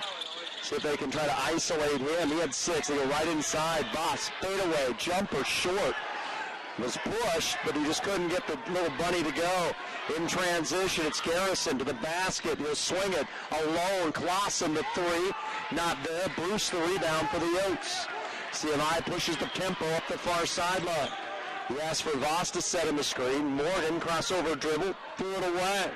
Speaker 1: See if they can try to isolate him. He had 6. They go right inside. Vaz, fadeaway, jumper, short. Was pushed, but he just couldn't get the little bunny to go. In transition, it's Garrison to the basket. He'll swing it alone. Clausen the 3. Not there. Bruce the rebound for the Yotes. CMI pushes the tempo up the far sideline. He asks for Voss to set him the screen. Morgan, crossover dribble, threw it away.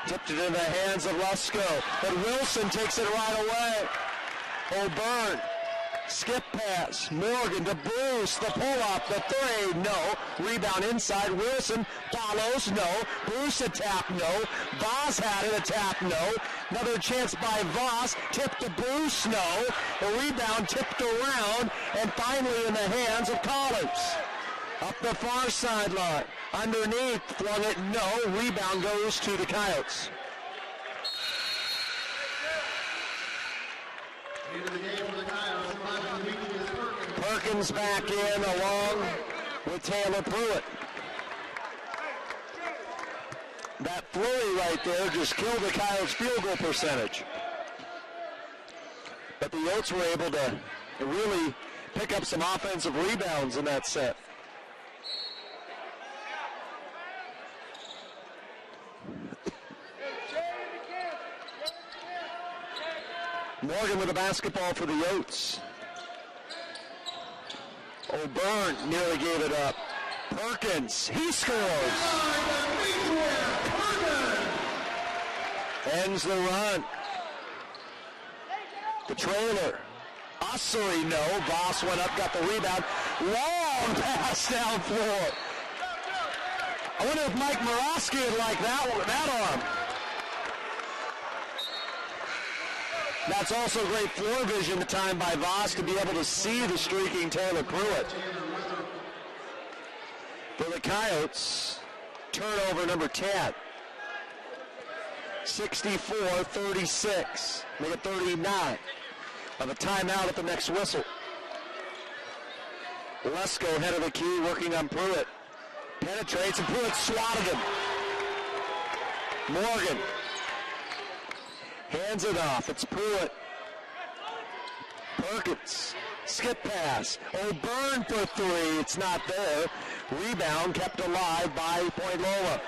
Speaker 1: Tipped it in the hands of Lusko, but Wilson takes it right away. O'Byrne, skip pass. Morgan to Bruce, the pull-up, the 3, no. Rebound inside, Wilson follows, no. Bruce a tap, no. Voss had it, a tap, no. Another chance by Voss, tipped to Bruce, no. The rebound tipped around, and finally in the hands of Collins. Up the far sideline. Underneath, flung it, no. Rebound goes to the Coyotes. Perkins back in along with Taylor Pruitt. That flurry right there just killed the Coyotes' field goal percentage. But the Yotes were able to really pick up some offensive rebounds in that set. Morgan with the basketball for the Yotes. O'Byrne nearly gave it up. Perkins, he scores. Ends the run. The trailer. Ossery, no. Voss went up, got the rebound. Long pass down floor. I wonder if Mike Morosky would like that arm. That's also great floor vision time by Voss to be able to see the streaking Taylor Pruitt. For the Coyotes, turnover number 10. 64-36. Make it 39. Of a timeout at the next whistle. Lesko, head of the key, working on Pruitt. Penetrates, and Pruitt swatted him. Morgan hands it off. It's Pruitt. Perkins. Skip pass. O'Byrne for 3. It's not there. Rebound kept alive by Point Loma.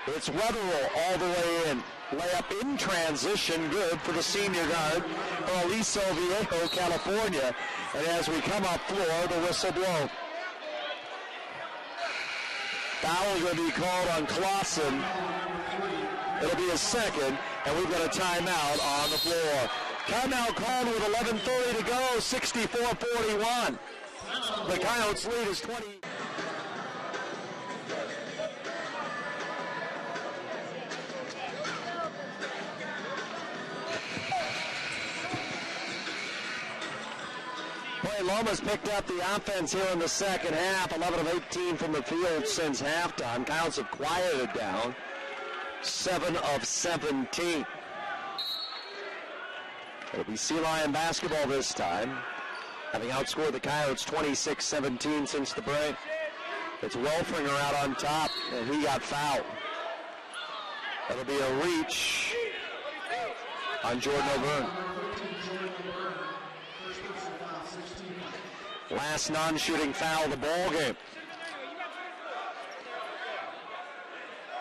Speaker 1: It's Weatherall all the way in. Layup in transition. Good for the senior guard for Aliso Viejo, California. And as we come up floor, the whistle blow. Foul going to be called on Clausen. It'll be a second, and we've got a timeout on the floor. Timeout called with 11:30 to go, 64-41. The Coyotes lead is 20. Boy, Loma's picked up the offense here in the second half. 11 of 18 from the field since halftime. Coyotes have quieted down. 7 of 17. It'll be Sea Lion basketball this time, having outscored the Coyotes 26-17 since the break. It's Welfringer out on top, and he got fouled. That'll be a reach on Jordan O'Byrne. Last non-shooting foul of the ball game.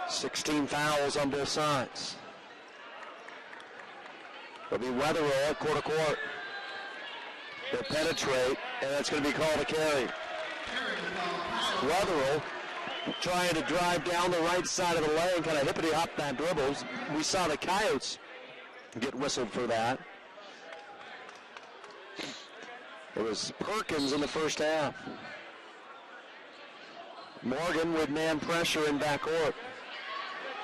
Speaker 1: 16 fouls on both sides. It'll be Weatherall at quarter-court. They'll penetrate, and that's going to be called a carry. Weatherall trying to drive down the right side of the lane, kind of hippity-hop that dribbles. We saw the Coyotes get whistled for that. It was Perkins in the first half. Morgan with man pressure in backcourt.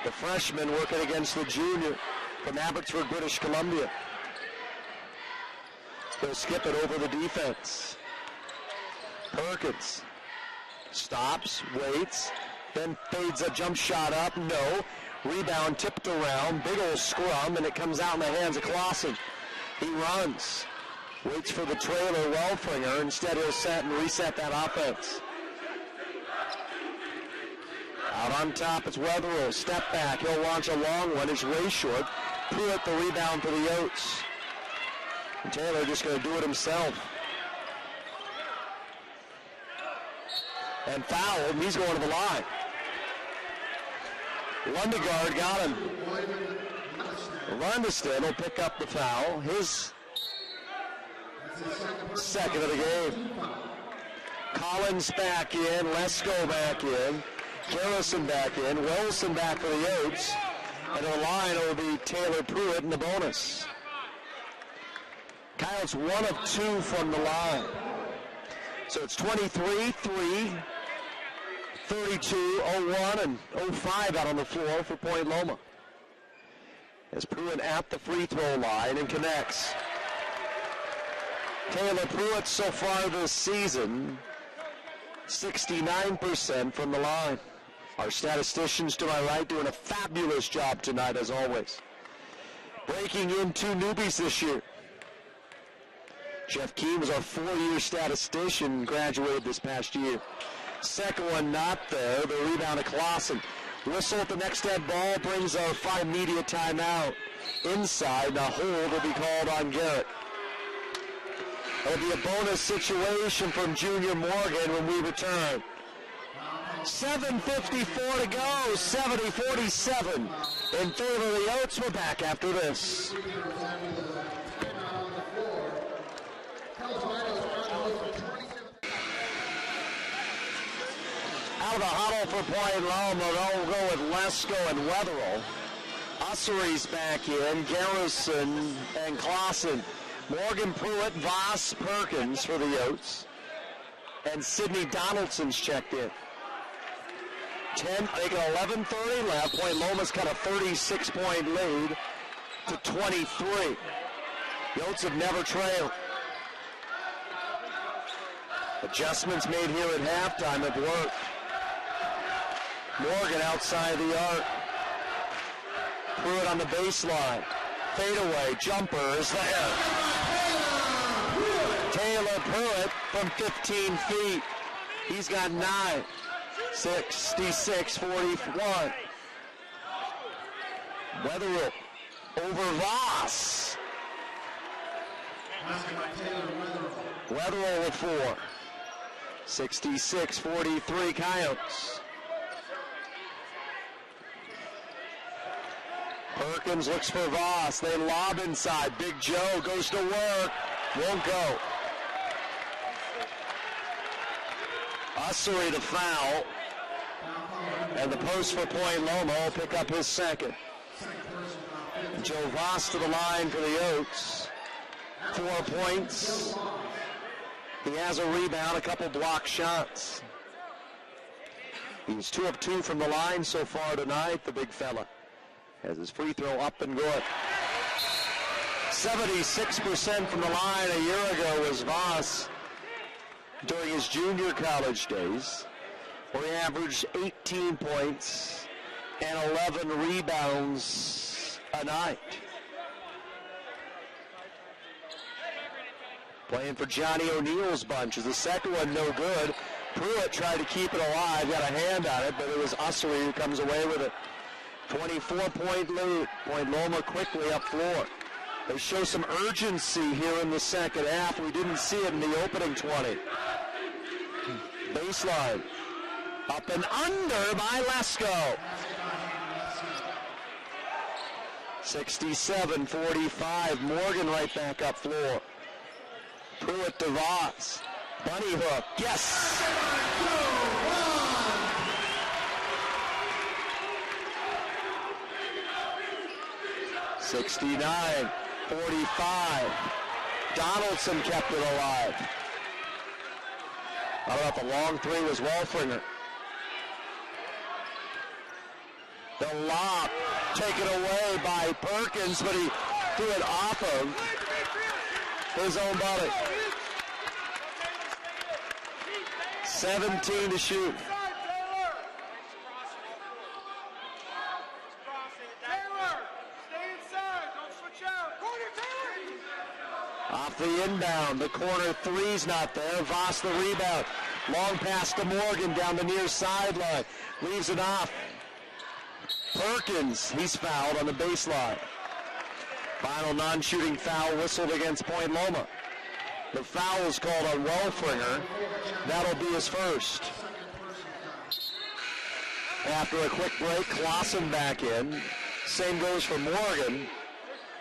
Speaker 1: The freshman working against the junior from Abbotsford, British Columbia. They'll skip it over the defense. Perkins stops, waits, then fades a jump shot up, no. Rebound tipped around, big old scrum, and it comes out in the hands of Clausen. He runs, waits for the trailer Welfringer. Instead, he'll set and reset that offense. Out on top, it's Weatherall. Step back, he'll launch a long one. It's way short. Pruitt the rebound for the Yotes. And Taylor just going to do it himself. And fouled, and he's going to the line. Lundegaard got him. Lundeston will pick up the foul. His second of the game. Collins back in. Lesko back in. Garrison back in. Wilson back for the Yotes. And the line will be Taylor Pruitt in the bonus. Coyotes 1 of 2 from the line. So it's 23-3, 32-01, and 05 out on the floor for Point Loma. As Pruitt at the free throw line and connects. Taylor Pruitt so far this season, 69% from the line. Our statisticians to my right doing a fabulous job tonight as always. Breaking in 2 newbies this year. Jeff Keane was our 4-year statistician, graduated this past year. Second one not there, the rebound of Clausen. Whistle at the next dead ball brings our 5 immediate timeout. Inside, the hold will be called on Garrett. It'll be a bonus situation from Junior Morgan when we return. 7:54 to go, 70-47 in favor of the Yotes. We're back after this. Out of the huddle for Point Loma, they'll go with Lesko and Weatherall. Ussery's back in, Garrison and Clausen. Morgan, Pruitt, Voss, Perkins for the Yotes. And Sidney Donaldson's checked in. 11:30 left. Point Loma's got a 36-point lead to 23. Yotes have never trailed. Adjustments made here at halftime have worked. Morgan outside the arc. Pruitt on the baseline. Fadeaway, jumper is there. Taylor Pruitt from 15 feet. He's got 9. 66-41. Weatherall over Voss. Weatherall with 4. 66-43 Coyotes. Perkins looks for Voss. They lob inside. Big Joe goes to work. Won't go. Ussery to foul. And the post for Point Loma will pick up his second. Joe Voss to the line for the Yotes. 4 points. He has a rebound, a couple block shots. He's 2 of 2 from the line so far tonight, the big fella. Has his free throw up and good. 76% from the line a year ago was Voss during his junior college days, where he averaged 18 points, and 11 rebounds a night. Playing for Johnny O'Neill's bunch is the second one no good. Pruitt tried to keep it alive, got a hand on it, but it was Ussery who comes away with it. 24-point lead. Point Loma quickly up floor. They show some urgency here in the second half. We didn't see it in the opening 20. Baseline. Up and under by Lesko. 67-45. Morgan right back up floor. Pruitt to Voss. Bunny hook. Yes! 69-45. Donaldson kept it alive. I don't know if the long three was Wolfringer. The lob taken away by Perkins, but he threw it off of his own body. 17 to shoot. Off the inbound, the corner three's not there. Voss the rebound. Long pass to Morgan down the near sideline. Leaves it off. Perkins, he's fouled on the baseline. Final non-shooting foul whistled against Point Loma. The foul is called on Wolfringer. That'll be his first. After a quick break, Clausen back in. Same goes for Morgan.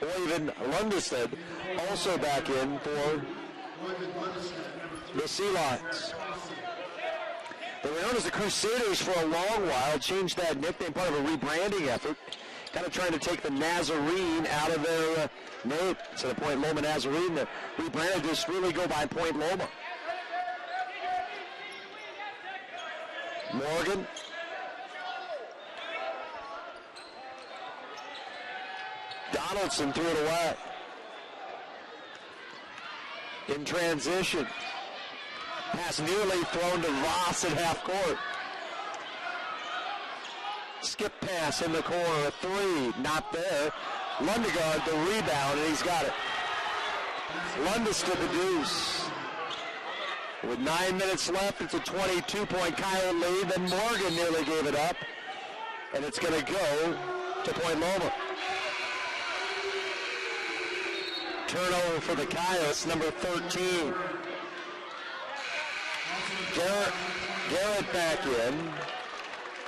Speaker 1: Oyvind Lundestad also back in for the Sea Lions. They were known as the Crusaders for a long while, changed that nickname, part of a rebranding effort, kind of trying to take the Nazarene out of their name. So the Point Loma Nazarene, the rebranded, just really go by Point Loma. Morgan. Donaldson threw it away. In transition. Pass nearly thrown to Voss at half court. Skip pass in the corner, a three, not there. Lundegaard the rebound, and he's got it. Lundestad the deuce. With 9 minutes left, it's a 22-point Kyle lead. Then Morgan nearly gave it up, and it's going to go to Point Loma. Turnover for the Coyotes, number 13. Garrett back in.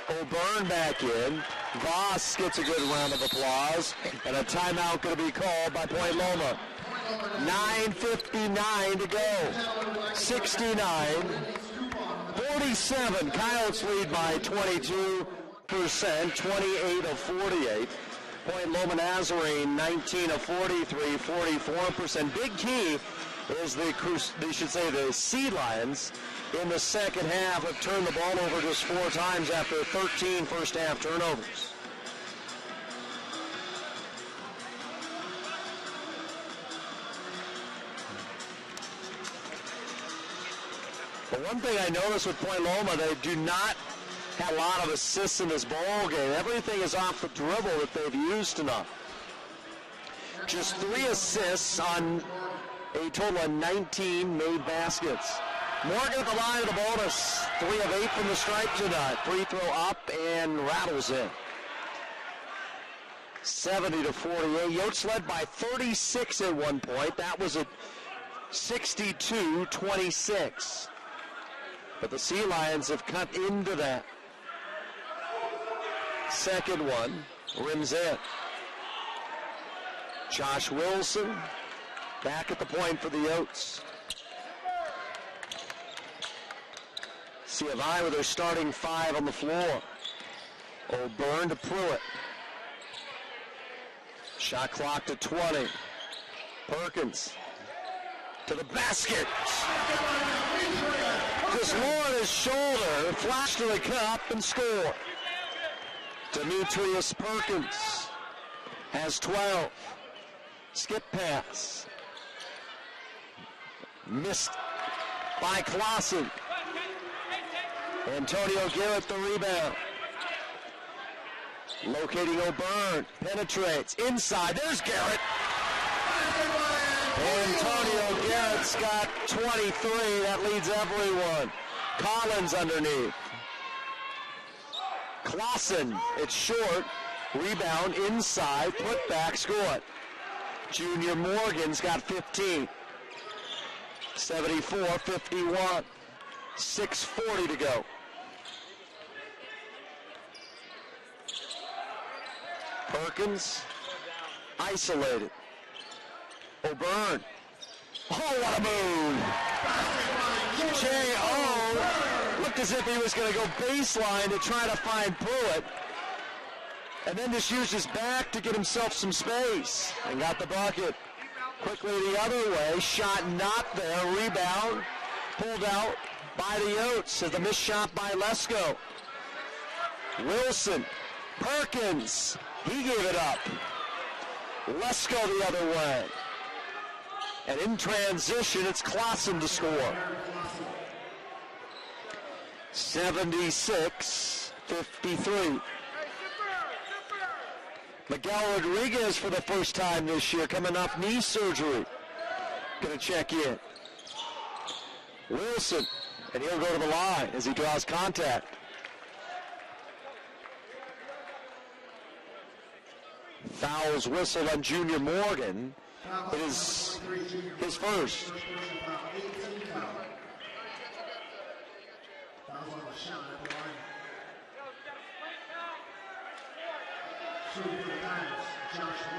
Speaker 1: O'Byrne back in. Voss gets a good round of applause. And a timeout going to be called by Point Loma. 9:59 to go. 69-47. Coyotes lead by 22%, 28 of 48. Point Loma Nazarene, 19 of 43, 44%. Big key is the Sea Lions in the second half have turned the ball over just 4 times after 13 first half turnovers. But one thing I noticed with Point Loma, they do not have a lot of assists in this ball game. Everything is off the dribble that they've used tonight. Just 3 assists on a total of 19 made baskets. Morgan at the line of the bonus. 3 of 8 from the stripe tonight. Free throw up and rattles in. 70-48. Yotes led by 36 at one point. That was at 62-26. But the Sea Lions have cut into that. Second one, rims in. Josh Wilson back at the point for the Yotes. C of I with their starting 5 on the floor. O'Byrne to Pruitt. Shot clock to 20. Perkins to the basket. Just lowered his shoulder, flashed to the cup, and scored. Demetrius Perkins has 12. Skip pass. Missed by Clausen. Antonio Garrett the rebound. Locating O'Byrne. Penetrates. Inside. There's Garrett. Antonio Garrett's got 23. That leads everyone. Collins underneath. Clausen. It's short. Rebound inside. Put back. Score it. Junior Morgan's got 15. 74-51. 6:40 to go. Perkins, isolated. O'Byrne. Oh, what a move! J.O. looked as if he was going to go baseline to try to find Pruitt. And then just used his back to get himself some space. And got the bucket. Quickly the other way. Shot not there. Rebound. Pulled out by the Oats as the missed shot by Lesko. Wilson. Perkins. He gave it up. Lesko the other way. And in transition, it's Clausen to score. 76-53. Miguel Rodriguez for the first time this year, coming off knee surgery. Going to check in. Wilson, and he'll go to the line as he draws contact. Fouls whistled on Junior Morgan. It is his first.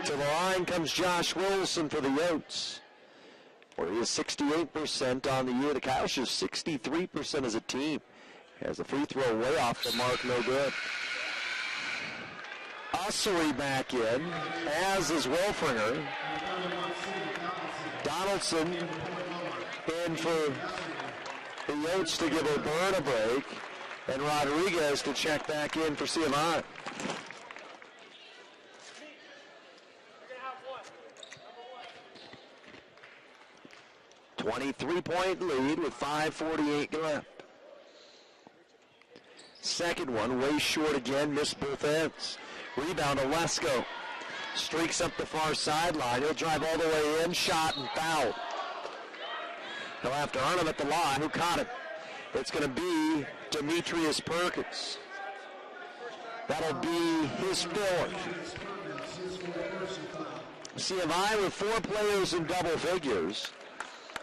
Speaker 1: To the line comes Josh Wilson for the Yotes, where he is 68% on the year. The Coyotes are 63% as a team. Has a free throw way off the mark, no good. Ussery back in, as is Wolfinger. Donaldson in for the Yotes to give O'Byrne a break, and Rodriguez to check back in for CMI. A 23-point lead with 5:48 left. Second one, way short again, missed both ends. Rebound to Lesko. Streaks up the far sideline. He'll drive all the way in, shot and foul. He'll have to earn him at the line. Who caught it? It's going to be Demetrius Perkins. That'll be his fourth. CMI with 4 players in double figures.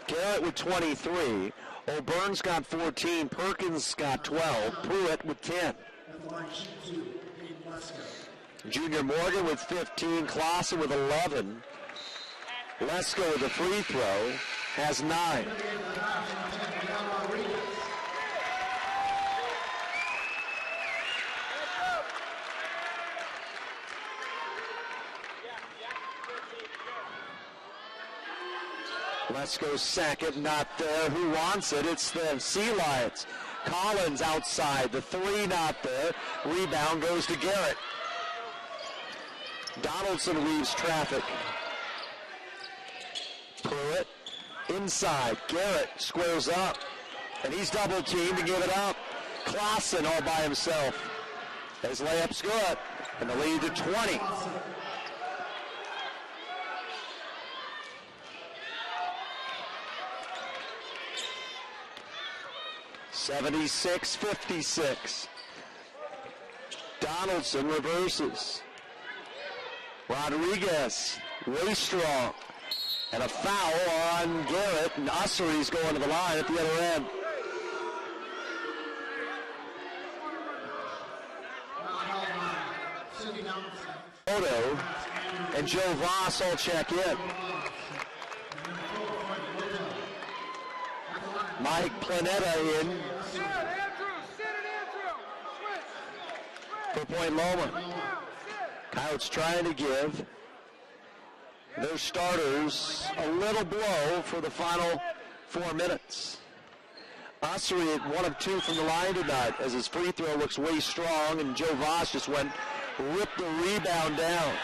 Speaker 1: Garrett with 23. O'Byrne's got 14. Perkins got 12. Pruitt with 10. Junior Morgan with 15. Clausen with 11. Lesko with a free throw has 9. Lesko's second, not there. Who wants it? It's the Sea Lions. Collins outside. The 3 not there. Rebound goes to Garrett. Donaldson weaves traffic. Pruitt inside. Garrett squares up. And he's double teamed to give it up. Clausen all by himself. His layup's good. And the lead to 20. (76-56). Donaldson reverses. Rodriguez, way strong. And a foul on Garrett, and Ussery's going to the line at the other end. Odo and Joe Voss all check in. Mike Planetta in for Point Loma. Coyotes trying to give their starters a little blow for the final 4 minutes. Ussery at 1 of 2 from the line tonight as his free throw looks way strong, and Joe Voss just ripped the rebound down.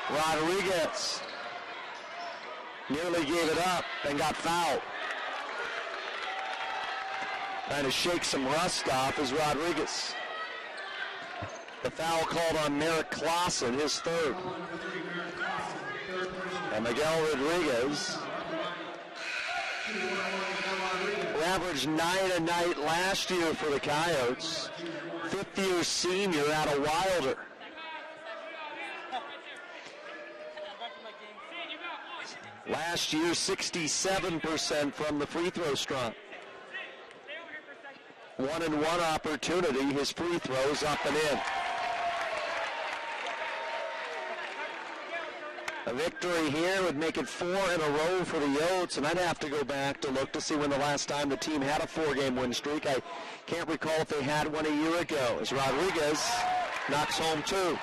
Speaker 1: Rodriguez nearly gave it up and got fouled. Trying to shake some rust off is Rodriguez. The foul called on Merrick Clausen, his third. And Miguel Rodriguez, who averaged 9 a night last year for the Coyotes, fifth-year senior out of Wilder. Last year, 67% from the free throw stripe. 1-and-1 opportunity, his free throws up and in. A victory here would make it 4 in a row for the Yotes, and I'd have to go back to look to see when the last time the team had a 4-game win streak. I can't recall if they had one a year ago, as Rodriguez knocks home 2.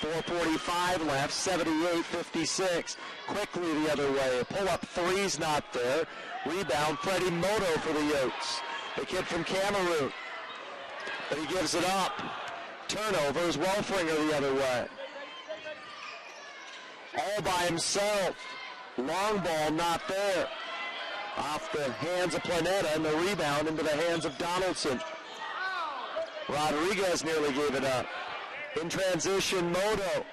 Speaker 1: 4:45 left, 78-56. Quickly the other way. A pull-up three's not there. Rebound, Freddie Moto for the Yotes. The kid from Cameroon. But he gives it up. Turnover is Wolfringer the other way. All by himself. Long ball not there. Off the hands of Planeta, and the rebound into the hands of Donaldson. Rodriguez nearly gave it up. In transition, Moto.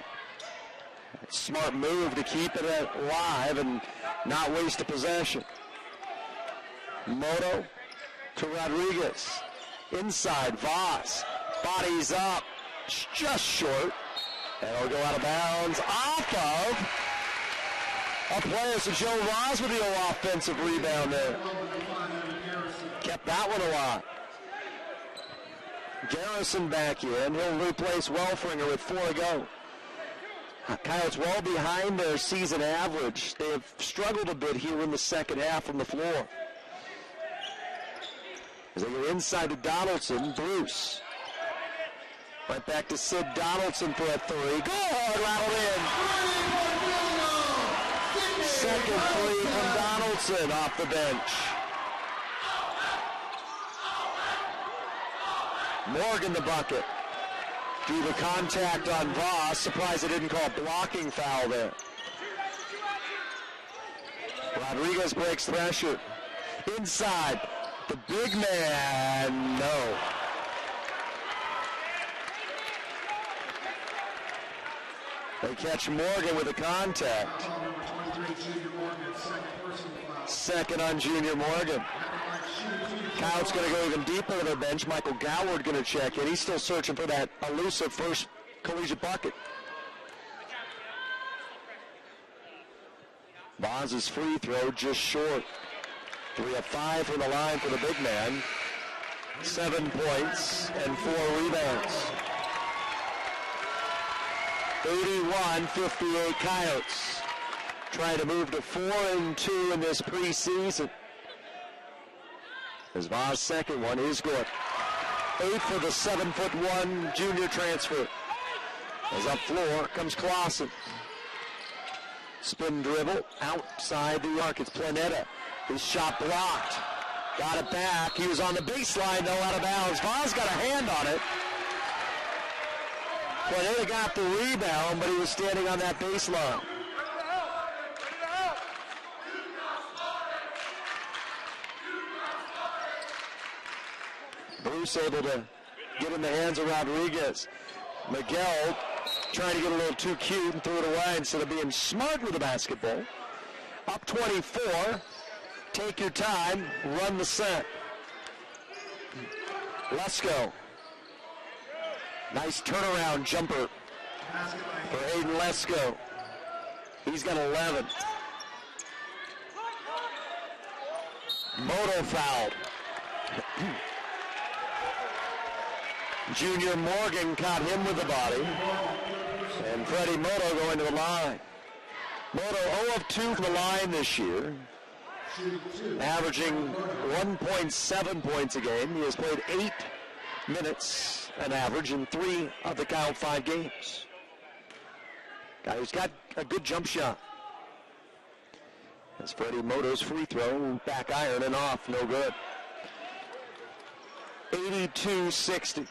Speaker 1: Smart move to keep it alive and not waste a possession. Moto to Rodriguez. Inside, Voss. Bodies up. Just short. And it'll go out of bounds off of a player. So Joe Voss with the offensive rebound there. Kept that one alive. Garrison back in. He'll replace Welfringer with 4 to go. Coyotes well behind their season average. They have struggled a bit here in the second half from the floor. As they go inside to Donaldson, Bruce. Right back to Sid Donaldson for a 3. Good, rattled in. Second 3 from Donaldson off the bench. Morgan the bucket. Drew the contact on Voss. Surprised they didn't call a blocking foul there. Rodriguez breaks pressure. Inside. The big man. No. They catch Morgan with a contact. Second on Junior Morgan. Coyotes going to go even deeper to their bench. Michael Goward going to check in. He's still searching for that elusive first collegiate bucket. Boz's free throw just short. 3 of 5 from the line for the big man. 7 points and 4 rebounds. 81-58 Coyotes. Trying to move to 4-2 in this preseason. As Voss' second one is good. 8 for the 7'1" junior transfer. As up floor comes Clausen. Spin dribble outside the arc. It's Planeta. His shot blocked. Got it back. He was on the baseline, though, out of bounds. Voss got a hand on it. Planeta got the rebound, but he was standing on that baseline. Bruce able to get in the hands of Rodriguez. Miguel trying to get a little too cute and threw it away instead of being smart with the basketball. Up 24. Take your time. Run the set. Lesko. Nice turnaround jumper for Hayden Lesko. He's got 11. Moto fouled. Junior Morgan caught him with the body. And Freddie Moto going to the line. Moto 0 of 2 from the line this year. Averaging 1.7 points a game. He has played 8 minutes an average in 3 of the count 5 games. Guy who's got a good jump shot. As Freddie Moto's free throw, back iron and off, no good. 82-60.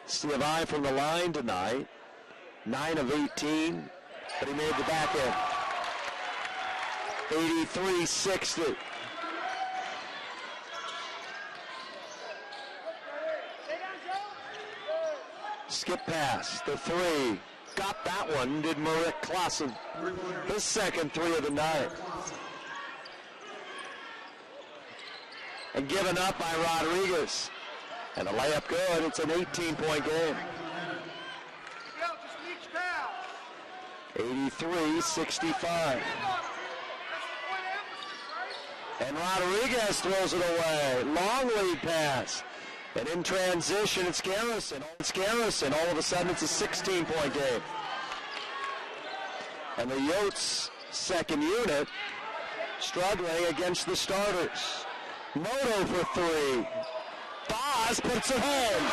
Speaker 1: Stiavai from the line tonight. 9 of 18, but he made the back end. 83-60. Skip pass, the three. Got that one, did Merrick Clausen. His second three of the night. And given up by Rodriguez. And the layup good. It's an 18-point game. 83-65. And Rodriguez throws it away. Long lead pass. And in transition, it's Garrison. All of a sudden, it's a 16-point game. And the Yotes second unit struggling against the starters. Moto for three. Boz puts it home.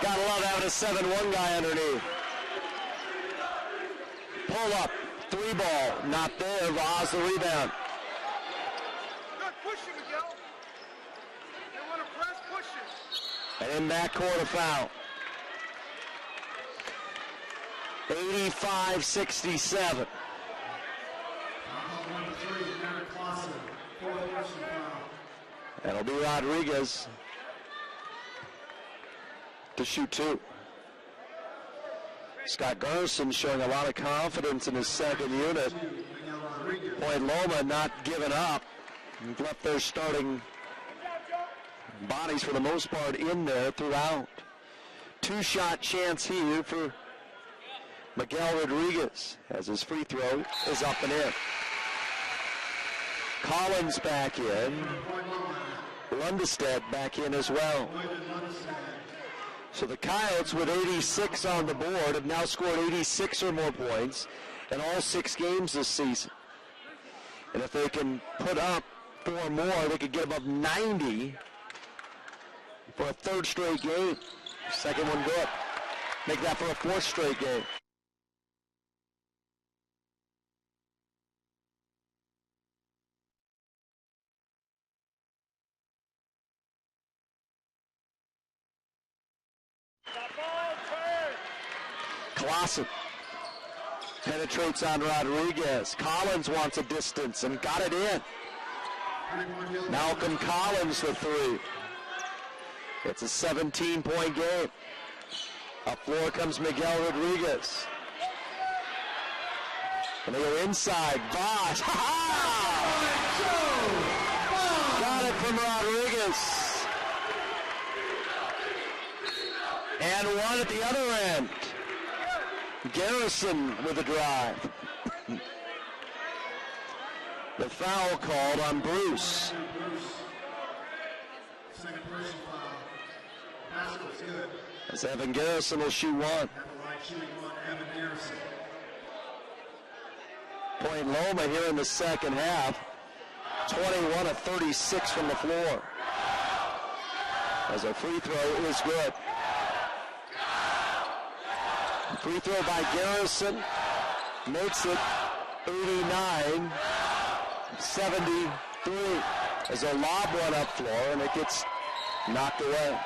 Speaker 1: Gotta love having a 7-1 guy underneath. Pull up, three ball, not there. Boz the rebound. And in backcourt a foul. 85-67. That'll be Rodriguez to shoot two. Scott Garrison showing a lot of confidence in his second unit. Point Loma not giving up. Left their starting bodies for the most part in there throughout. Two-shot chance here for Miguel Rodriguez as his free throw is up and in. Collins back in. Lundestedt back in as well. So the Coyotes with 86 on the board have now scored 86 or more points in all 6 games this season. And if they can put up 4 more, they could get above 90 for a third straight game. Second one good. Make that for a fourth straight game. Clausen penetrates on Rodriguez. Collins wants a distance and got it in. Malcolm Collins the three. It's a 17-point game. Up floor comes Miguel Rodriguez. And they go inside. Bosch. Got it from Rodriguez. And one at the other end. Garrison with a drive. The foul called on Bruce. As Evan Garrison will shoot one. Point Loma here in the second half. 21 of 36 from the floor. As a free throw is good. Free throw by Garrison makes it 89-73. As a lob one up floor and it gets knocked away.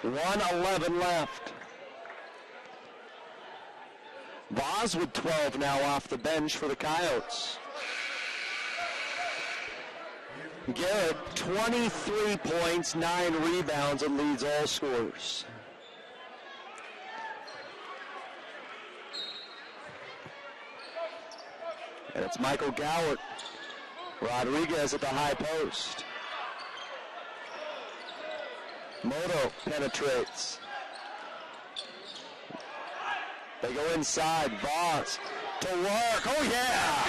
Speaker 1: 1:11 left. Voss with 12 now off the bench for the Coyotes. Garrett, 23 points, 9 rebounds, and leads all scorers. And it's Michael Gowert. Rodriguez at the high post. Moto penetrates. They go inside. Voss to work. Oh, yeah!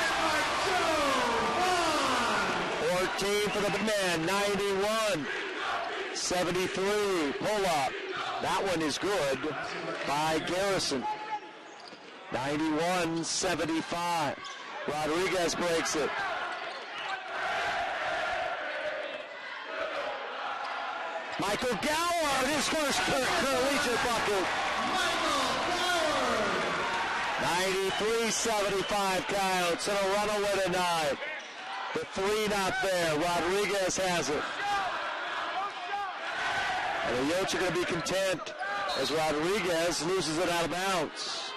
Speaker 1: 14 for the big man. 91-73. Pull up. That one is good by Garrison. 91-75. Rodriguez breaks it. Michael Goward, his first collegiate bucket. 93-75 Coyotes and a runaway tonight. The three not there. Rodriguez has it. And the Yotes are going to be content as Rodriguez loses it out of bounds.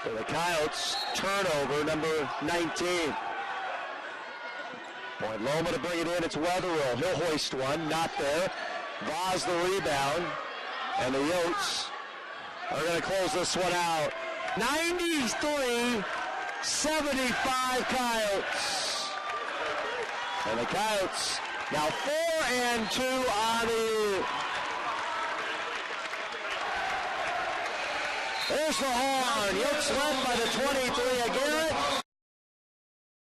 Speaker 1: For the Coyotes, turnover, number 19. Point Loma to bring it in. It's Weatherill. He'll hoist one. Not there. Vaz the rebound. And the Yotes are going to close this one out. 93-75 Coyotes. And the Coyotes now 4-2 on the year. There's the horn. Yotes led by the 23 again.